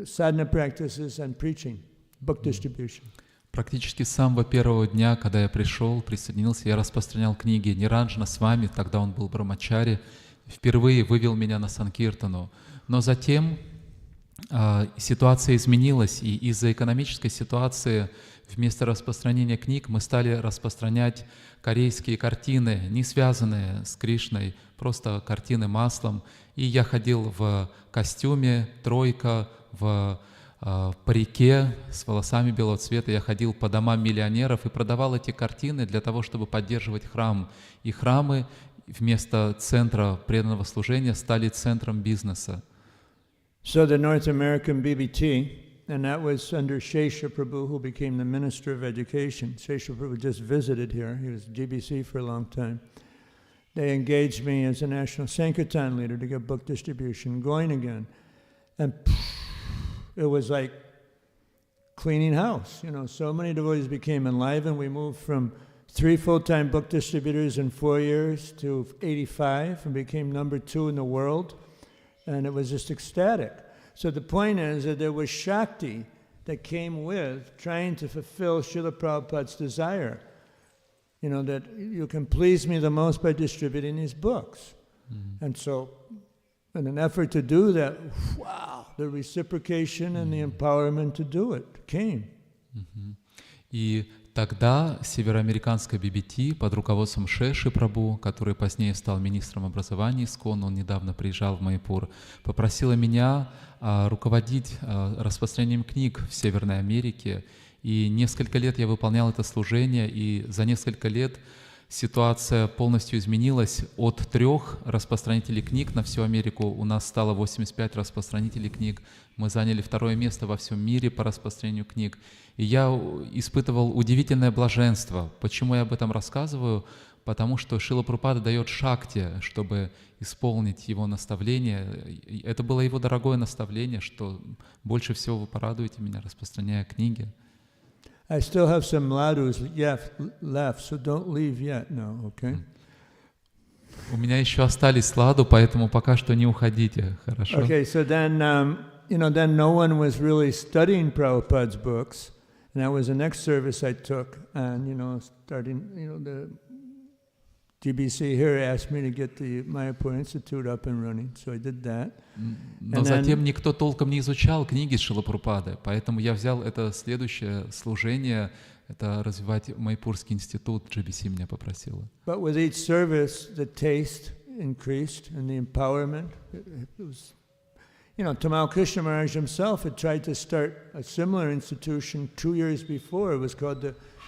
sadhana practices, and preaching, book distribution. Практически с самого первого дня, когда я присоединился, я распространял книги Ниранджана Свами, тогда он был брамачари, впервые вывел меня на Санкиртану. Но затем ситуация изменилась, и из-за экономической ситуации вместо распространения книг мы стали распространять корейские картины, не связанные с Кришной, просто картины маслом. И я ходил в костюме, тройка, в парике с волосами белого цвета. Я ходил по домам миллионеров и продавал эти картины для того, чтобы поддерживать храм. И храмы вместо центра преданного служения стали центром бизнеса. So the North American BBT, and that was under Shesha Prabhu, who became the Minister of Education. Shesha Prabhu just visited here. He was GBC for a long time. They engaged me as a national Sankirtan leader to get book distribution going again. And it was like cleaning house. So many devotees became enlivened. We moved from 3 full-time book distributors in 4 years to 85 and became number 2 in the world. And it was just ecstatic. So the point is that there was Shakti that came with trying to fulfill Srila Prabhupada's desire. That you can please me the most by distributing these books. And so, in an effort to do that, the reciprocation and the empowerment to do it came. И тогда североамериканская BBT под руководством Шеши Прабху, который позднее стал министром образования ИСККОН, он недавно приезжал в Майяпур, попросила меня руководить распространением книг в Северной Америке. И несколько лет я выполнял это служение, и за несколько лет ситуация полностью изменилась. От 3 распространителей книг на всю Америку у нас стало 85 распространителей книг. Мы заняли 2-е место во всем мире по распространению книг. И я испытывал удивительное блаженство. Почему я об этом рассказываю? Потому что Шрила Прабхупада дает шакти, чтобы исполнить его наставление. Это было его дорогое наставление, что больше всего вы порадуете меня, распространяя книги. I still have some ladus left, so don't leave yet now, okay? У меня еще остались ладу, поэтому пока что не уходите, хорошо? Okay, so then, then no one was really studying Prabhupada's books, and that was the next service I took, and, starting, the GBC here asked me to get the Mayapur Institute up and running, so I did that. Но затем никто толком не изучал книги Шрилы Прабхупады, поэтому я взял это следующее служение, это развивать Майяпурский институт, GBC меня попросила. But with each service, the taste increased and the empowerment. It was, Tamal Krishna Maharaj himself had tried to start a similar institution 2 years before. It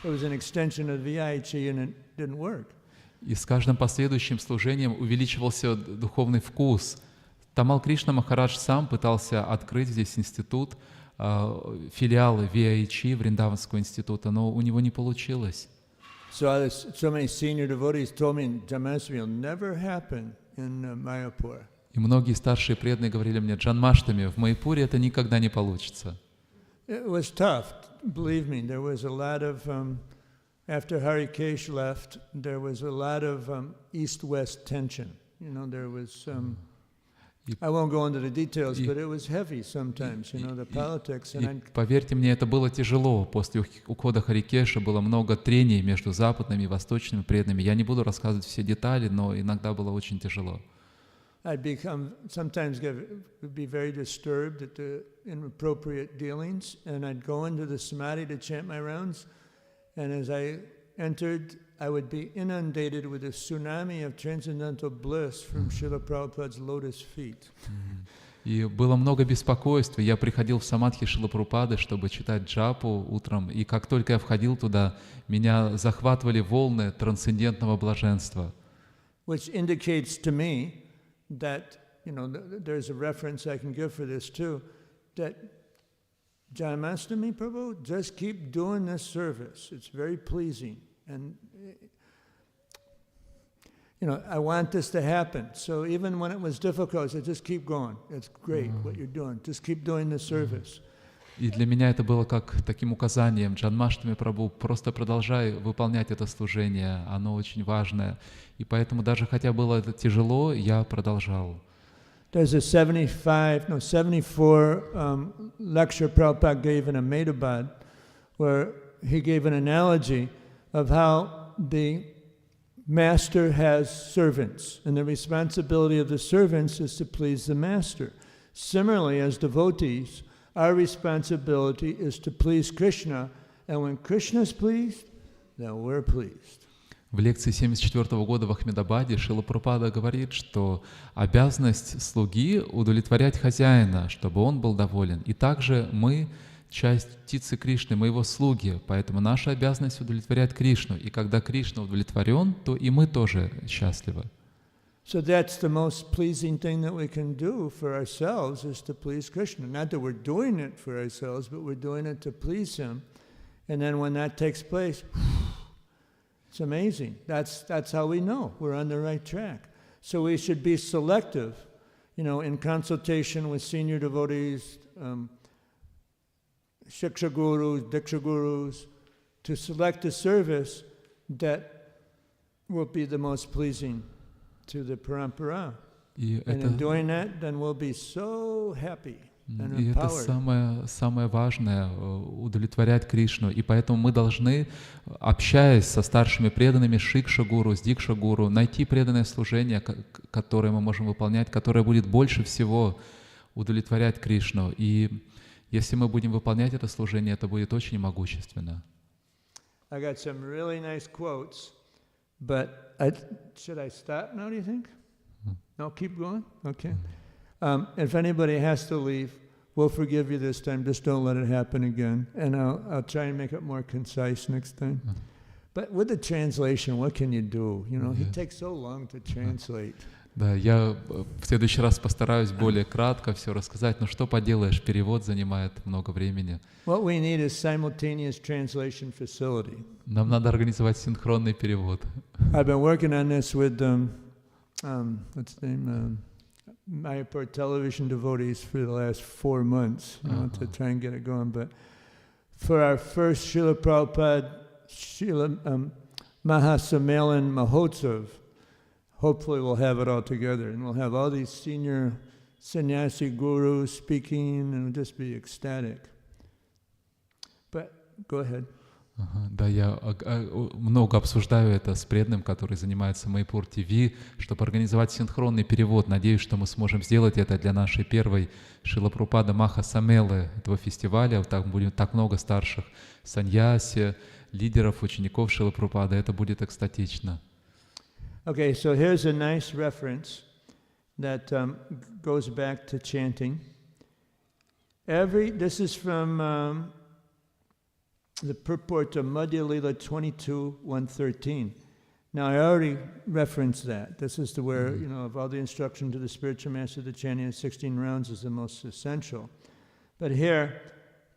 was an extension of VIHE and it didn't work. И с каждым последующим служением увеличивался духовный вкус. Тамал Кришна Махарадж сам пытался открыть здесь институт, филиалы VIH, Вриндаванского института, но у него не получилось. So many senior devotees told me Janmastami will never happen in Mayapur. И многие старшие преданные говорили мне, Джанмаштами, в Майяпуре это никогда не получится. It was tough, believe me. There was a lot of, after Harikesh left, there was a lot of east-west tension. You know, there was, I won't go into the details, but it was heavy sometimes, you know, the politics. И поверьте мне, это было тяжело. После ухода Харикеша было много трений между западными и восточными преданными. Я не буду рассказывать все детали, но иногда было очень тяжело. I'd sometimes be very disturbed at the inappropriate dealings, and I'd go into the samadhi to chant my rounds, and as I entered, I would be inundated with a tsunami of transcendental bliss from Srila Prabhupada's lotus feet. И было много беспокойства. Я приходил в самадхи Шрилы Прабхупады, чтобы читать джапу утром, и как только я входил туда, меня захватывали волны трансцендентного блаженства. Which indicates to me that, you know, there's a reference I can give for this too, that Janmastami Prabhu, just keep doing this service. It's very pleasing. And, you know, I want this to happen. So even when it was difficult, I said, just keep going. It's great what you're doing. Just keep doing the service. И для меня это было как таким указанием. Джанмаштами Прабху, просто продолжай выполнять это служение. Оно очень важное. И поэтому даже хотя было это тяжело, я продолжал. There's a 74 lecture Prabhupada gave in Ahmedabad, where he gave an analogy of how the master has servants, and the responsibility of the servants is to please the master. Similarly, as devotees, our responsibility is to please Krishna, and when Krishna is pleased, then we're pleased. В лекции 1974 года в Ахмедабаде Шрила Прабхупада говорит, что обязанность слуги удовлетворять хозяина, чтобы он был доволен. И также мы часть птицы Кришны, мы его слуги, поэтому наша обязанность удовлетворять Кришну. И когда Кришна удовлетворен, то и мы тоже счастливы. So that's the most pleasing thing that we can do for ourselves, is to please Krishna. Not that we're doing it for ourselves, but we're doing it to please Him. And then when that takes place, it's amazing. That's how we know we're on the right track. So we should be selective, you know, in consultation with senior devotees, Shiksha Gurus, Diksha Gurus, to select a service that will be the most pleasing to the parampara. And in doing that, then we'll be so happy and И это empowered. самое важное — удовлетворять Кришну. И поэтому мы должны, общаясь со старшими преданными, Шикша-гуру, с Дикша-гуру, найти преданное служение, которое мы можем выполнять, которое будет больше всего удовлетворять Кришну. И если мы будем выполнять это служение, это будет очень могущественно. I got some really nice quotes, but should I stop now, do you think? No, keep going? Okay. If anybody has to leave, we'll forgive you this time. Just don't let it happen again. And I'll try and make it more concise next time. But with the translation, what can you do? You know, it takes so long to translate. Да, я в следующий раз постараюсь более кратко все рассказать, но что поделаешь, перевод занимает много времени. What we need is simultaneous translation facility. Нам надо организовать синхронный перевод. I've been working on this with what's the name? Mayapur television devotees for the last 4 months, you know, to try and get it going. But for our first Srila Prabhupada Mahasammelan Mahotsav, hopefully we'll have it all together, and we'll have all these senior sannyasi gurus speaking, and it'll just be ecstatic. But go ahead. Да, я много обсуждаю это с преданным, который занимается Майяпур ТВ, чтобы организовать синхронный перевод. Надеюсь, что мы сможем сделать это для нашей первой Шрила Прабхупада Махасамелы этого фестиваля. Там будет так много старших саньяси, лидеров, учеников Шрилы Прабхупады. Это будет экстатично. Okay, so here's a nice reference that goes back to chanting. This is from the purport of Madhya Lila 22:113. Now, I already referenced that. This is the where, of all the instruction to the spiritual master, the chanting of 16 rounds is the most essential. But here,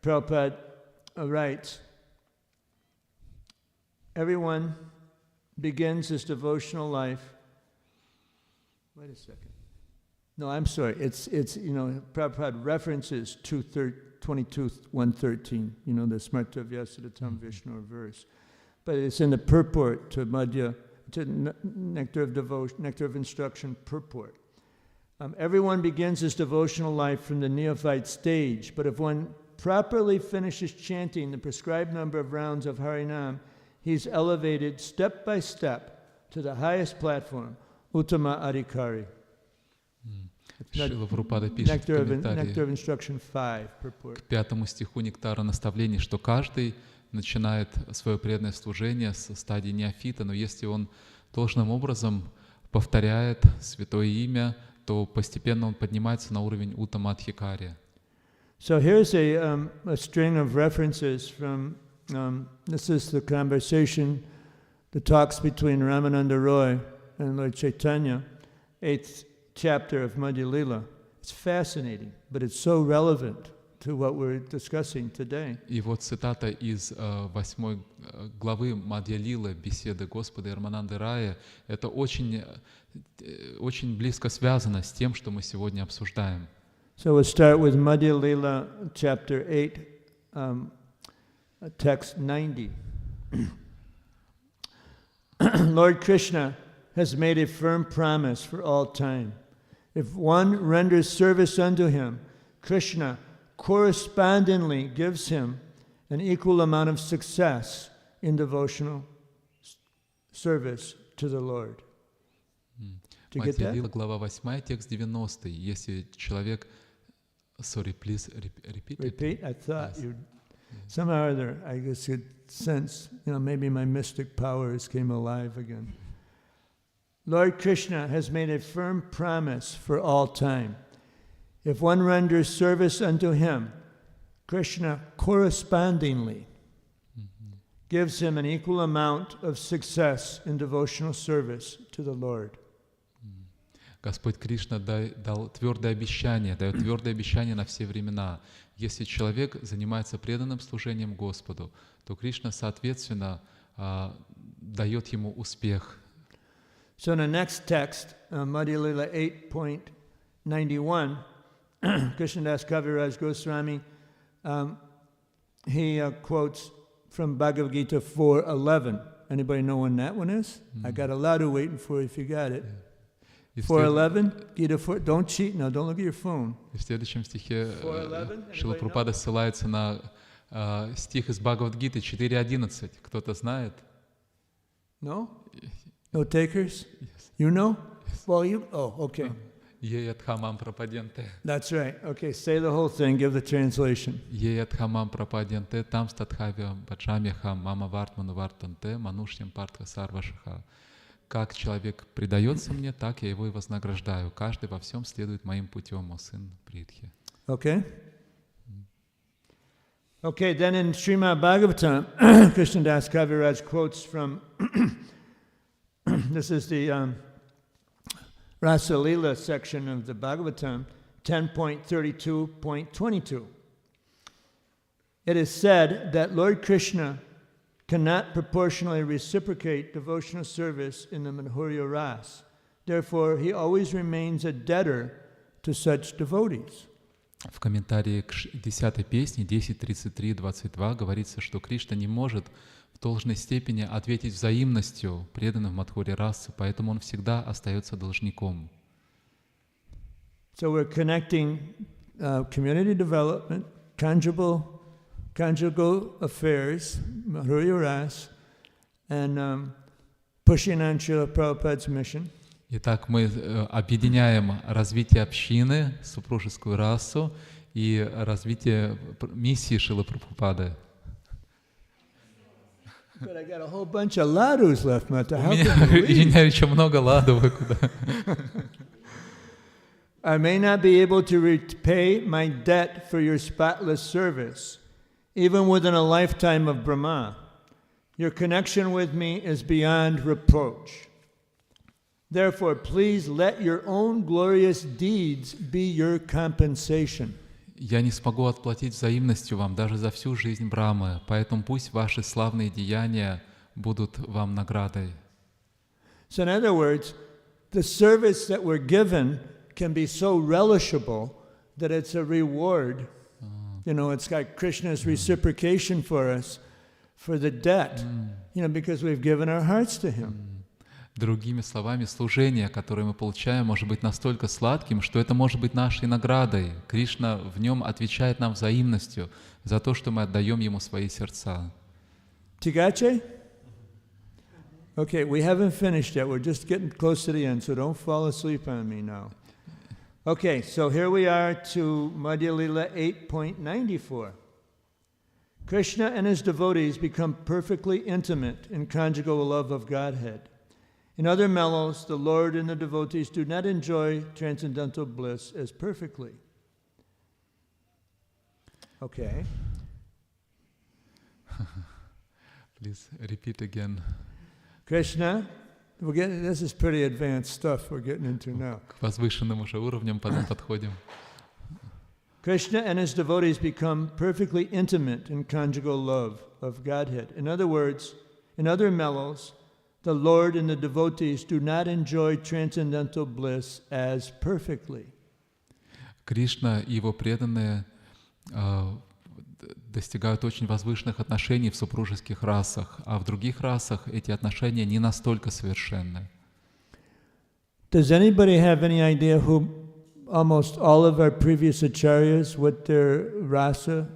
Prabhupada writes, everyone begins his devotional life. Wait a second. No, I'm sorry. It's Prabhupada references 22:113, the Smarta Vyasadatam Vishnu verse. But it's in the purport to Madhya, to Nectar of Devotion, Nectar of Instruction purport. Everyone begins his devotional life from the neophyte stage, but if one properly finishes chanting the prescribed number of rounds of Harinam, he's elevated step by step to the highest platform, Uttama Adhikari. Шрила Прабхупада пишет в комментарии Nectar of Instruction 5, purport. к 5 стиху Нектара наставлений, что каждый начинает свое преданное служение с стадии неофита, но если он должным образом повторяет святое имя, то постепенно он поднимается на уровень Уттама Адхикари. So here's a string of references from, this is the conversation, the talks between Ramananda Roy and Lord Chaitanya, 8th chapter of Madhya Lila. It's fascinating, but it's so relevant to what we're discussing today. И вот цитата из 8 главы Мадья Лилы, беседы Господа и Рамананды Рая, это очень близко связано с тем, что мы сегодня обсуждаем. So we'll start with Madhya Lila, chapter 8, text 90. Lord Krishna has made a firm promise for all time. If one renders service unto him, Krishna correspondingly gives him an equal amount of success in devotional service to the Lord. To get that? Мадья-лила, глава 8, текст 90. Если человек... Sorry, please repeat it. Repeat? I thought you... Somehow or other, I guess you'd sense, maybe my mystic powers came alive again. Lord Krishna has made a firm promise for all time. If one renders service unto him, Krishna correspondingly gives him an equal amount of success in devotional service to the Lord. Господь Кришна дает твердое обещание на все времена. Если человек занимается преданным служением Господу, то Кришна, соответственно, дает ему успех. So in the next text, Madhya Lila 8.91, Krishnadas Kaviraj Goswami, he quotes from Bhagavad Gita 4.11. Anybody know when that one is? I got a lot of waiting for you if you got it. 4.11, Gita 4, don't cheat now, don't look at your phone. И в следующем стихе Шрила Прабхупада ссылается на стих из Бхагавад-гиты 4.11. Кто-то знает? No? No takers? Yes. You know? Yes. Well, okay. Ye Dhamam prapadyante. That's right. Okay, say the whole thing, give the translation. Ye Dhamam prapadyante tam stathavya bhajamyaham mama vartmanu vartante manushyam partha sarvashaha. Как человек предается мне, так я его и вознаграждаю. Каждый во всем следует моим путем, о сын Притхи. Okay. Okay, then in Shrimad Bhagavatam, Krishnadas Kaviraj quotes from, this is the Rasa Lila section of the Bhagavatam, 10.32.22. It is said that Lord Krishna cannot proportionally reciprocate devotional service in the Madhurya Ras. Therefore, he always remains a debtor to such devotees. В комментарии к 10-й песне 10.33.22 говорится, что Кришна не может в должной степени ответить взаимностью преданным Мадхурья расы, поэтому он всегда остается должником. So we're connecting community development, conjugal affairs, Madhurya Ras, and pushing on Srila Prabhupada's mission. Итак, мы объединяем развитие общины, супружескую расу и развитие миссии Шрилы Прабхупады. But I got a whole bunch of ladus left, Mata. У меня еще много ладов. I may not be able to repay my debt for your spotless service, even within a lifetime of Brahma. Your connection with me is beyond reproach. Therefore, please let your own glorious deeds be your compensation. Я не смогу отплатить взаимностью вам даже за всю жизнь Брахмы, поэтому пусть ваши славные деяния будут вам наградой. So in other words, the service that we're given can be so relishable that it's a reward. You know, it's like Krishna's reciprocation for us for the debt, because we've given our hearts to Him. Другими словами, служение, которое мы получаем, может быть настолько сладким, что это может быть нашей наградой. Кришна в нем отвечает нам взаимностью за то, что мы отдаем Ему свои сердца. Tigache? Okay, we haven't finished yet. We're just getting close to the end, so don't fall asleep on me now. Okay, so here we are to Madhya Lila 8.94. Krishna and his devotees become perfectly intimate in conjugal love of Godhead. In other mellows, the Lord and the devotees do not enjoy transcendental bliss as perfectly. Okay. Please repeat again. Krishna, this is pretty advanced stuff we're getting into now. К возвышенным уже уровням потом подходим. Krishna and his devotees become perfectly intimate in conjugal love of Godhead. In other words, in other mellows, the Lord and the devotees do not enjoy transcendental bliss as perfectly. Кришна и его преданные достигают очень возвышенных отношений в супружеских расах, а в других расах эти отношения не настолько совершенны. Does anybody have any idea who almost all of our previous acharyas, what their rasa,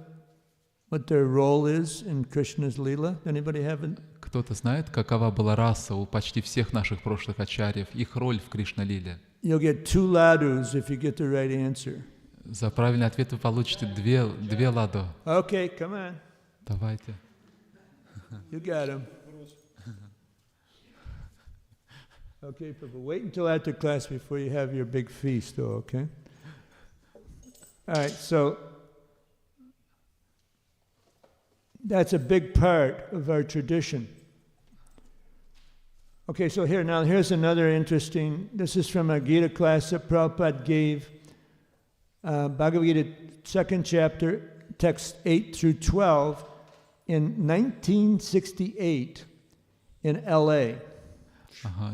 what their role is in Krishna's Leela? Anybody have it? Кто-то знает, какова была раса у почти всех наших прошлых ачарьев, их роль в Кришна-лиле? You'll get 2 ladus if you get the right answer. За правильный ответ вы получите две ладу. Okay, come on. Давайте. You got him. Okay, people, wait until after class before you have your big feast, though, okay? All right, so that's a big part of our tradition. Okay, so here's another interesting, this is from a Gita class that Prabhupada gave, Bhagavad Gita, 2nd chapter, text 8 through 12, in 1968 in LA.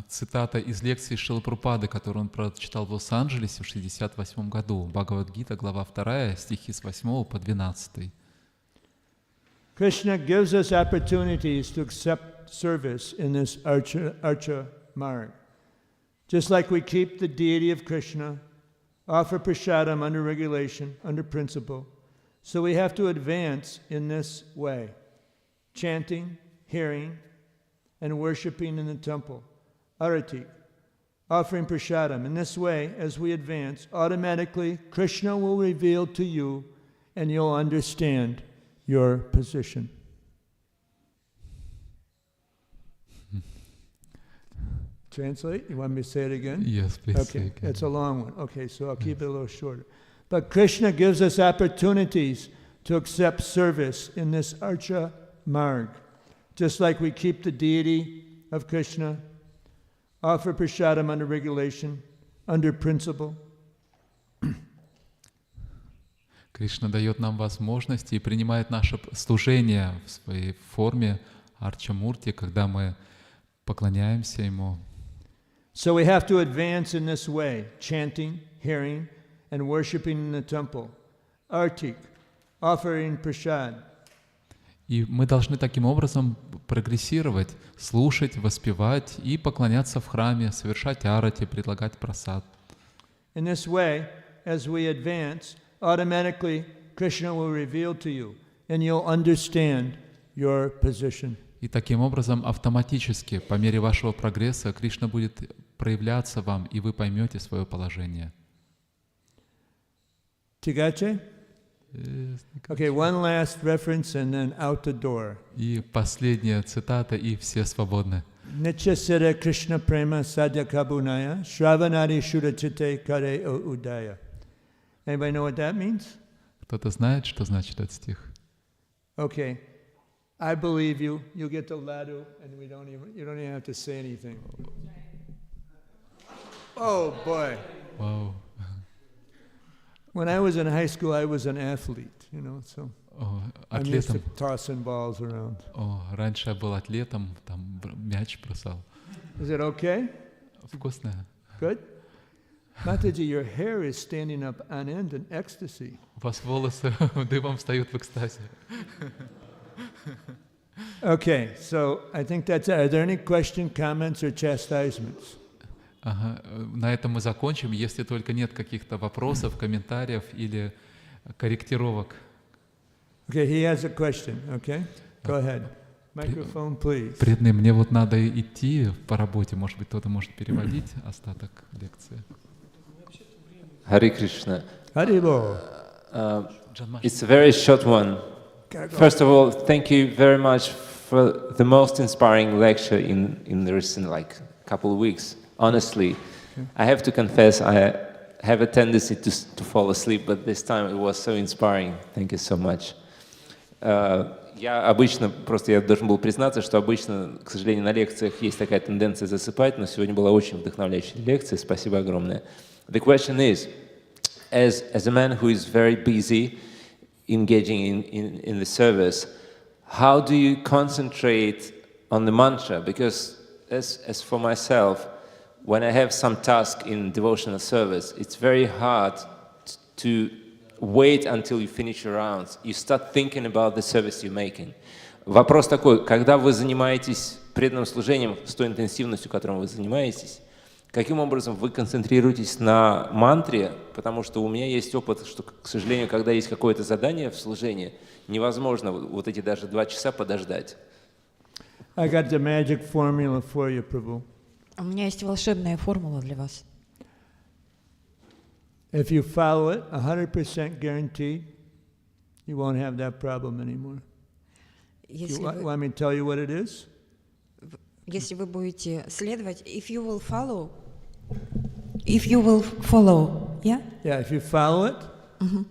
Цитата из лекции Шрилы Прабхупады, которую он прочитал в Лос-Анджелесе в 1968 году. Бхагавад-гита, глава 2, стихи с 8 по 12. Krishna gives us opportunities to accept service in this archa marg. Just like we keep the deity of Krishna, offer prasadam under regulation, under principle, so we have to advance in this way, chanting, hearing, and worshiping in the temple, arati, offering prasadam. In this way, as we advance, automatically Krishna will reveal to you and you'll understand your position. Translate? You want me to say it again? Yes, please. Okay, it's a long one. Okay, so I'll keep it a little shorter. But Krishna gives us opportunities to accept service in this archa marg. Just like we keep the deity of Krishna, offer prasadam under regulation, under principle. Кришна дает нам возможности и принимает наше служение в своей форме арча-мурти, когда мы поклоняемся Ему. So we have to advance in this way, chanting, hearing, and worshiping in the temple. Artik, offering prasad. И мы должны таким образом прогрессировать, слушать, воспевать и поклоняться в храме, совершать арати, предлагать прасад. In this way, as we advance, automatically Krishna will reveal to you, and you'll understand your position. И таким образом автоматически, по мере вашего прогресса, Кришна будет проявляться вам, и вы поймете свое положение. Tigache? Okay, one last reference and then out the door. И последняя цитата, и все свободны. Nityasira Krishna prema sadhya kabunaya shravanadi shudachite kare udaya. Anybody know what that means? Кто-то знает, что значит этот стих? Okay. I believe you. You get the laddu, and you don't even have to say anything. Oh boy! Вау. When I was in high school, I was an athlete, so I'm used to Атлетом. tossing balls around. Раньше я был атлетом, там мяч бросал. Is it okay? Вкусно. Good? Mataji, your hair is standing up on end in ecstasy. У вас волосы дыбом встают в экстазе. Okay, so I think that's it. Are there any questions, comments, or chastisements? Ага. На этом мы закончим, если только нет каких-то вопросов, комментариев или корректировок. Okay, he has a question, okay? Go ahead. Microphone, please. Преданные, мне вот надо идти по работе, может быть, кто-то может переводить остаток лекции. Харе Кришна. Haribol. It's a very short one. First of all, thank you very much for the most inspiring lecture in the recent couple of weeks. Honestly, I have to confess I have a tendency to fall asleep, but this time it was so inspiring. Thank you so much. Я обычно, просто я должен был признаться, что обычно, к сожалению, на лекциях есть такая тенденция засыпать, но сегодня была очень вдохновляющая лекция. Спасибо огромное. The question is, as a man who is very busy engaging in the service, how do you concentrate on the mantra? Because as for myself, when I have some task in devotional service, it's very hard to wait until you finish your rounds. You start thinking about the service you're making. Вопрос такой, когда вы занимаетесь преданным служением с той интенсивностью, которым вы занимаетесь, каким образом вы концентрируетесь на мантре, потому что у меня есть опыт, что, к сожалению, когда есть какое-то задание в служении, невозможно вот эти даже 2 часа подождать. I got the magic formula for you, Prabhu. У меня есть волшебная формула для вас. If you follow it, 100% guaranteed, you won't have that problem anymore. Если Want me to tell you what it is? Если вы будете следовать, if you will follow, yeah? Yeah, if you follow it,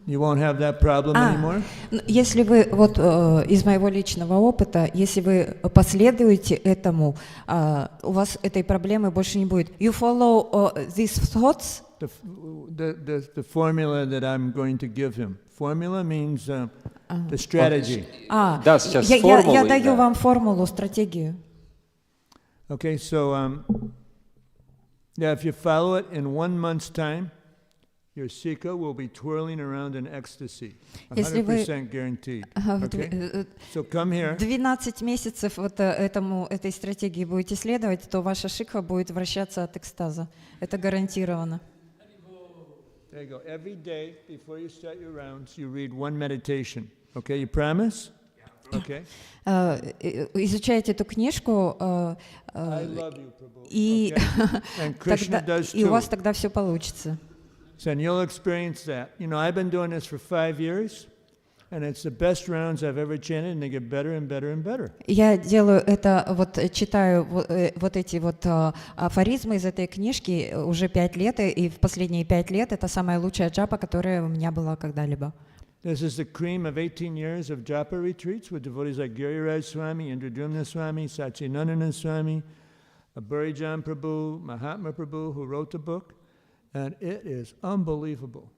you won't have that problem anymore. Если вы, вот из моего личного опыта, если вы последуете этому, у вас этой проблемы больше не будет. You follow these thoughts. The formula that I'm going to give him. Formula means the strategy. Да, сейчас Я даю вам формулу, стратегию. Okay, so if you follow it in 1 month's time, your sikha will be twirling around in ecstasy. 100% guaranteed. Okay? So come here. 12 месяцев вот этой стратегии будете следовать, то ваша шикха будет вращаться от экстаза. Это гарантированно. There you go. Every day before you start your rounds, you read one meditation. Okay, you promise? Okay. Изучайте эту книжку, и у вас тогда все получится. And you'll experience that. You know, I've been doing this for 5 years, and it's the best rounds I've ever chanted, and they get better and better and better. Я делаю это, вот читаю вот эти вот афоризмы из этой книжки уже 5 лет, и в последние 5 лет это самая лучшая джапа, которая у меня была когда-либо. This is the cream of 18 years of japa retreats with devotees like Giriraj Swami, Indradumna Swami, Satchidananda Swami, Burijan Prabhu, Mahatma Prabhu, who wrote the book. And it is unbelievable.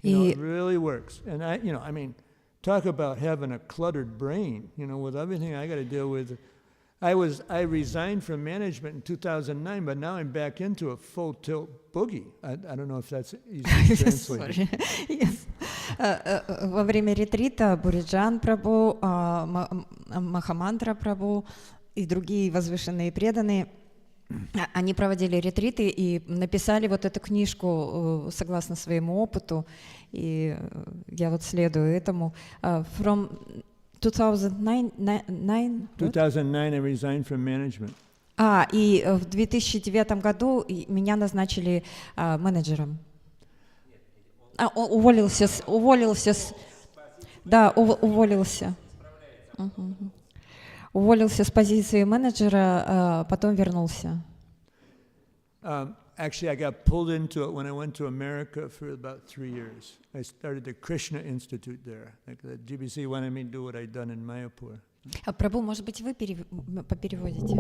It really works. And I mean, talk about having a cluttered brain, with everything I got to deal with. I resigned from management in 2009, but now I'm back into a full tilt boogie. I don't know if that's easy to translate. Yes. Во время ретрита Буриджан Прабhu, Махамантра Прабhu и другие возвышенные преданные, они проводили ретриты и написали вот эту книжку согласно своему опыту, и я вот следую этому. From 2009 I resigned from management. И в 2009 году меня назначили менеджером. Уволился. Уволился с позиции менеджера, потом вернулся. Actually, I got pulled into it when I went to America for about 3 years. I started the Krishna Institute there. Like the GBC wanted me to do what I'd done in Mayapur. Прабу, может быть, вы попереводите?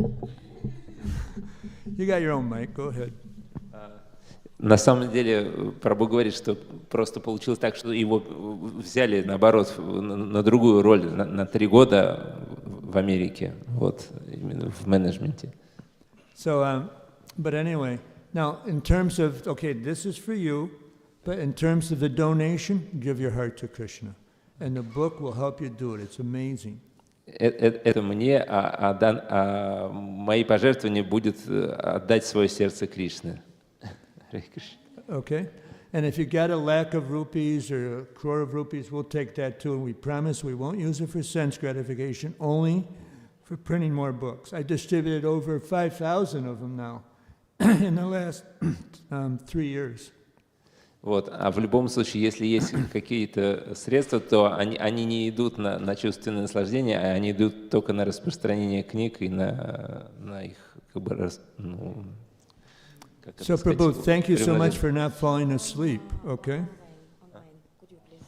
You got your own mic, go ahead. На самом деле, Прабху говорит, что просто получилось так, что его взяли, наоборот, на другую роль на 3 года в Америке, вот, именно в менеджменте. So, but anyway, now in terms of, okay, this is for you, but in terms of the donation, give your heart to Krishna. And the book will help you do it. It's amazing. Это мне, а мои пожертвования будет отдать свое сердце Кришне. Okay? And if you got a lakh of rupees or a crore of rupees, we'll take that too. And we promise we won't use it for sense gratification, only for printing more books. I distributed over 5,000 of them now in the last 3 years. Вот. А в любом случае, если есть какие-то средства, то они не идут на чувственное наслаждение, а они идут только на распространение книг и на их как бы So, Prabhu, thank you so much for not falling asleep, okay? Could you please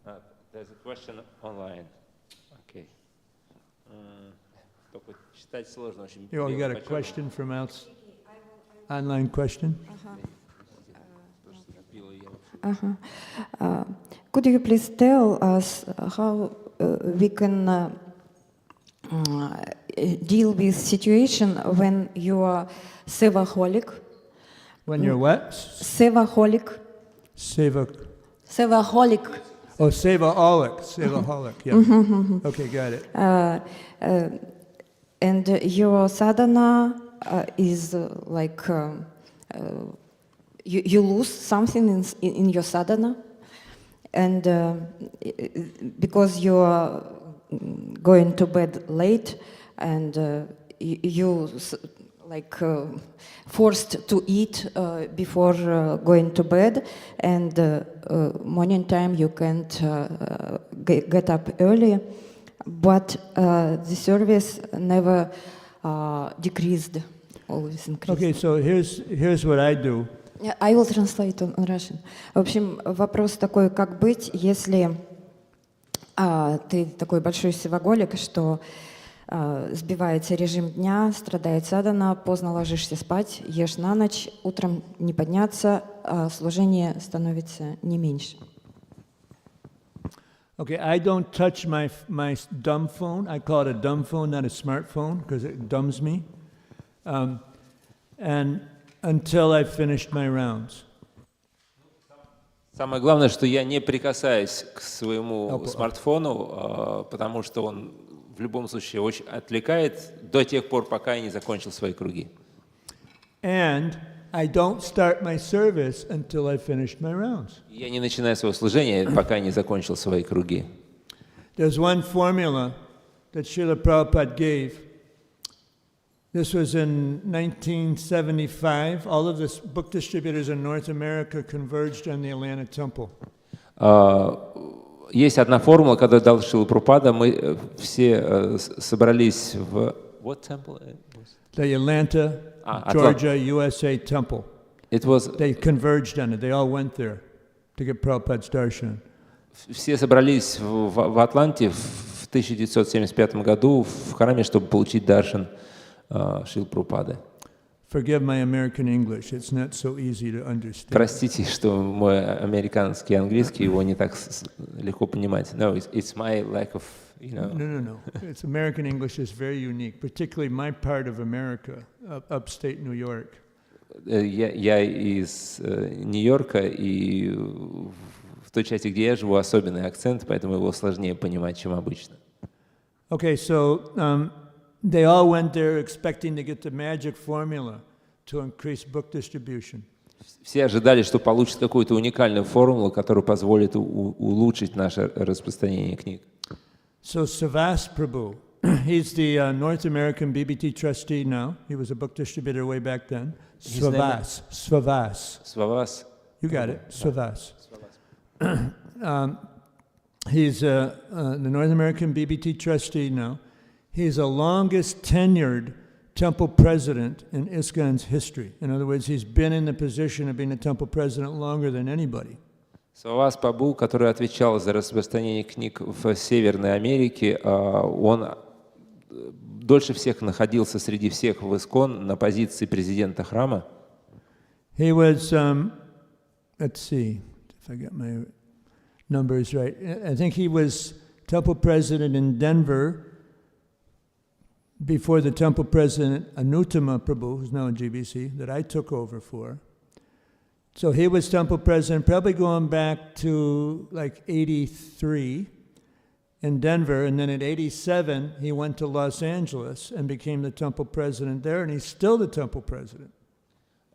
read? There's a question online. Okay. Только читать сложно очень. You got a question from online question? Could you please tell us how we can deal with situation when you are sevaholic? When you're what? Sevaholic. Sevaholic. Oh, sevaholic, yeah. Okay, got it. And your sadhana is like you lose something in your sadhana, and because you are going to bed late, and you like forced to eat before going to bed, and morning time you can't get up early, but the service never decreased, always increased. Okay, so here's what I do. I will translate on Russian. В общем, вопрос такой, как быть, если ты такой большой севаголик, что сбивается режим дня, страдает садхана, поздно ложишься спать, ешь на ночь, утром не подняться, а служение становится не меньше. Okay, I don't touch my dumb phone. I call it a dumb phone, not a smartphone, because it dumbs me. And until I've finished my rounds. Самое главное, что я не прикасаюсь к своему смартфону, потому что он в любом случае очень отвлекает до тех пор, пока я не закончил свои круги. And I don't start my service until I finished my rounds. Я не начинаю свое служение, пока не закончил свои круги. There's one formula that Srila Prabhupada gave. This was in 1975. All of the book distributors in North America converged on the Atlanta Temple. Есть одна формула, которую дал Шрила Прабхупада. Мы все собрались в what temple? The Atlanta, Georgia, USA Temple. They converged on it. They all went there to get Prabhupada's darshan. Все собрались в Атланте в 1975 году в храме, чтобы получить даршан Шрилы Прабхупады. Forgive my American English. It's not so easy to understand. Простите, что мой американский английский, его не так легко понимать. No, it's my lack of, you know. No. It's American English is very unique, particularly my part of America, upstate New York. Я из Нью-Йорка, и в той части, где я живу, особенный акцент, поэтому его сложнее понимать, чем обычно. Okay, so they all went there expecting to get the magic formula to increase book distribution. Все ожидали, что получат какую-то уникальную формулу, которая позволит улучшить наше распространение книг. So Savas Prabhu, he's the North American BBT trustee now. He was a book distributor way back then. Svavas. You got it. Svavas. He's the North American BBT trustee now. He's the longest tenured temple president in ISKCON's history. In other words, he's been in the position of being a temple president longer than anybody. Свавас Пабу, который отвечал за распространение книг в Северной Америке, он дольше всех находился среди всех в ИСККОН на позиции президента храма. He was, let's see if I got my numbers right. I think he was temple president in Denver before the temple president Anuttama Prabhu, who's now in GBC, that I took over for. So he was temple president, probably going back to like 83 in Denver, and then in 87 he went to Los Angeles and became the temple president there, and he's still the temple president.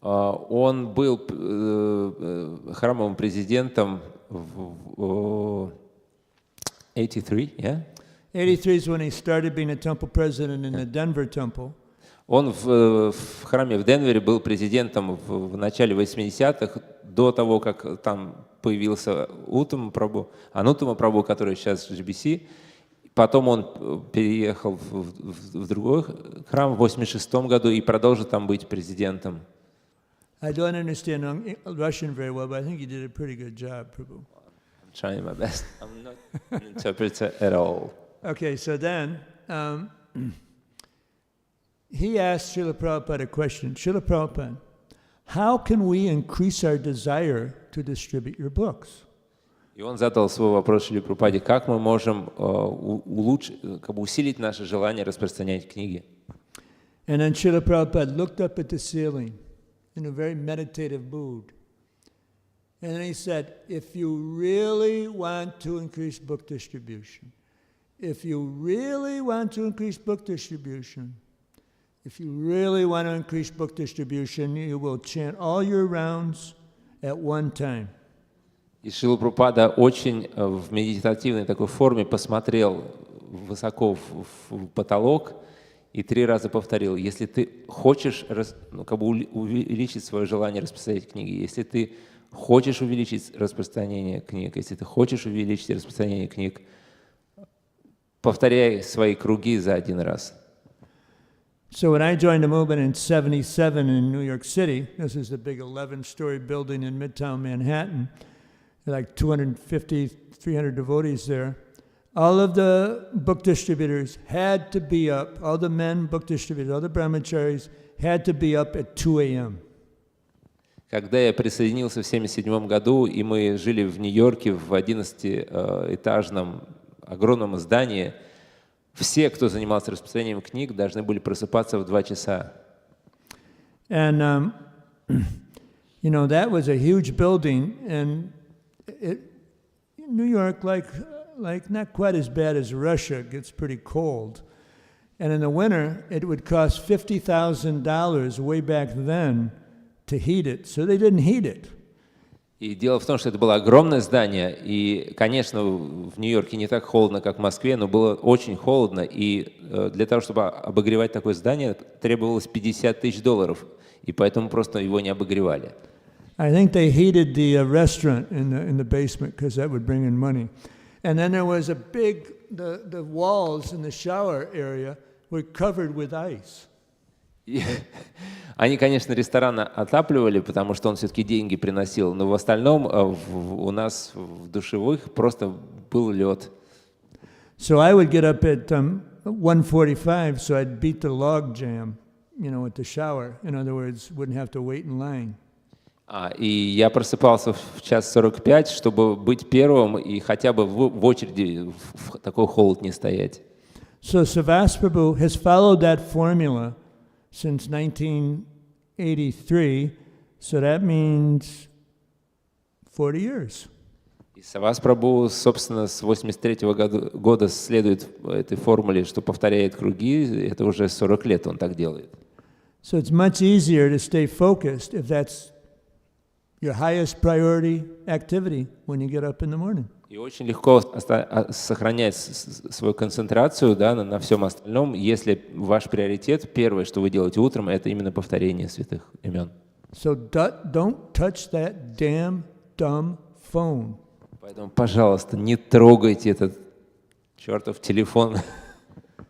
Он был храмовым президентом в 83, yeah? 83 is when he started being a temple president in the Denver temple. Он в храме в Денвере был президентом в начале 80-х, до того, как там появился Ануттама Прабhu, который сейчас в GBC. Потом он переехал в другой храм в 86-м году и продолжил там быть президентом. I don't understand Russian very well, but I think you did a pretty good job, Prabhu. I'm trying my best. I'm not an interpreter at all. Okay, so then he asked Srila Prabhupada a question. Srila Prabhupada, how can we increase our desire to distribute your books? И он задал свой вопрос Шриле Прабхупаде, как мы можем усилить наше желание распространять книги. And then Srila Prabhupada looked up at the ceiling in a very meditative mood. And then he said, if you really want to increase book distribution, if you really want to increase book distribution, if you really want to increase book distribution, you will chant all your rounds at one time. И Шрила Прабхупада очень в медитативной такой форме посмотрел высоко в потолок и 3 раза повторил: если ты хочешь увеличить свое желание распространять книги, если ты хочешь увеличить распространение книг, если ты хочешь увеличить распространение книг, повторяй свои круги за 1 раз. So when I joined the movement in 77 in New York City, this is the big 11-story building in Midtown Manhattan, like 250, 300 devotees there. All of the book distributors had to be up, all the men book distributors, all the brahmacharis had to be up at 2 a.m. Когда я присоединился в 1977 году, и мы жили в Нью-Йорке в 11-этажном огромном здании, все, кто занимался распространением книг, должны были просыпаться в 2 часа. And, you know, that was a huge building, and New York, like not quite as bad as Russia, gets pretty cold. And in the winter, it would cost $50,000 way back then to heat it, so they didn't heat it. И дело в том, что это было огромное здание, и, конечно, в Нью-Йорке не так холодно, как в Москве, но было очень холодно, и для того, чтобы обогревать такое здание, требовалось $50 000, и поэтому просто его не обогревали. I think they heated the restaurant in the basement because that would bring in money. And then there was a big, the walls in the shower area were covered with ice. Они, конечно, ресторан отапливали, потому что он все-таки деньги приносил, но в остальном у нас в душевых просто был лед. So I would get up at 1:45, so I'd beat the log jam, you know, at the shower. In other words, wouldn't have to wait in line. И я просыпался в 1:45, чтобы быть первым и хотя бы в очереди в такой холод не стоять. So Savas Prabhu has followed that formula since 1983, so that means 40 years. И Свавас Прабху, собственно, с 83 года следует этой формуле, что повторяет круги, это уже 40 лет он так делает. So it's much easier to stay focused if that's your highest priority activity when you get up in the morning. И очень легко сохранять свою концентрацию, да, на всем остальном, если ваш приоритет, первое, что вы делаете утром, это именно повторение святых имен. So don't touch that damn dumb phone. Поэтому, пожалуйста, не трогайте этот чертов телефон.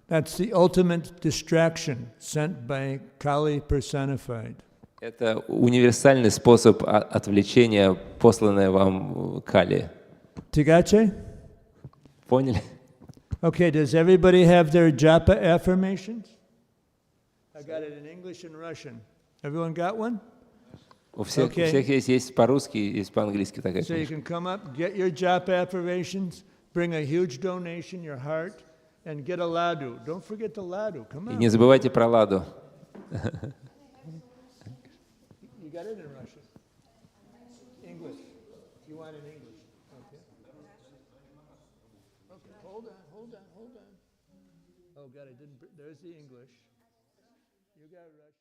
That's the ultimate distraction sent by Kali personified. Это универсальный способ отвлечения, посланной вам Кали. Tigache? Поняли? Okay, does everybody have their japa affirmations? I got it in English and Russian. Everyone got one? У всех есть по-русски, есть по-английски такая So you книжка. can come up, get your japa affirmations, bring a huge donation, your heart, and get a laddu. Don't forget the laddu. Come И on. не забывайте про ладу. You got it in Russian? English. You want it in English? Okay. Okay, hold on. Oh, God, there's the English. You got Russian.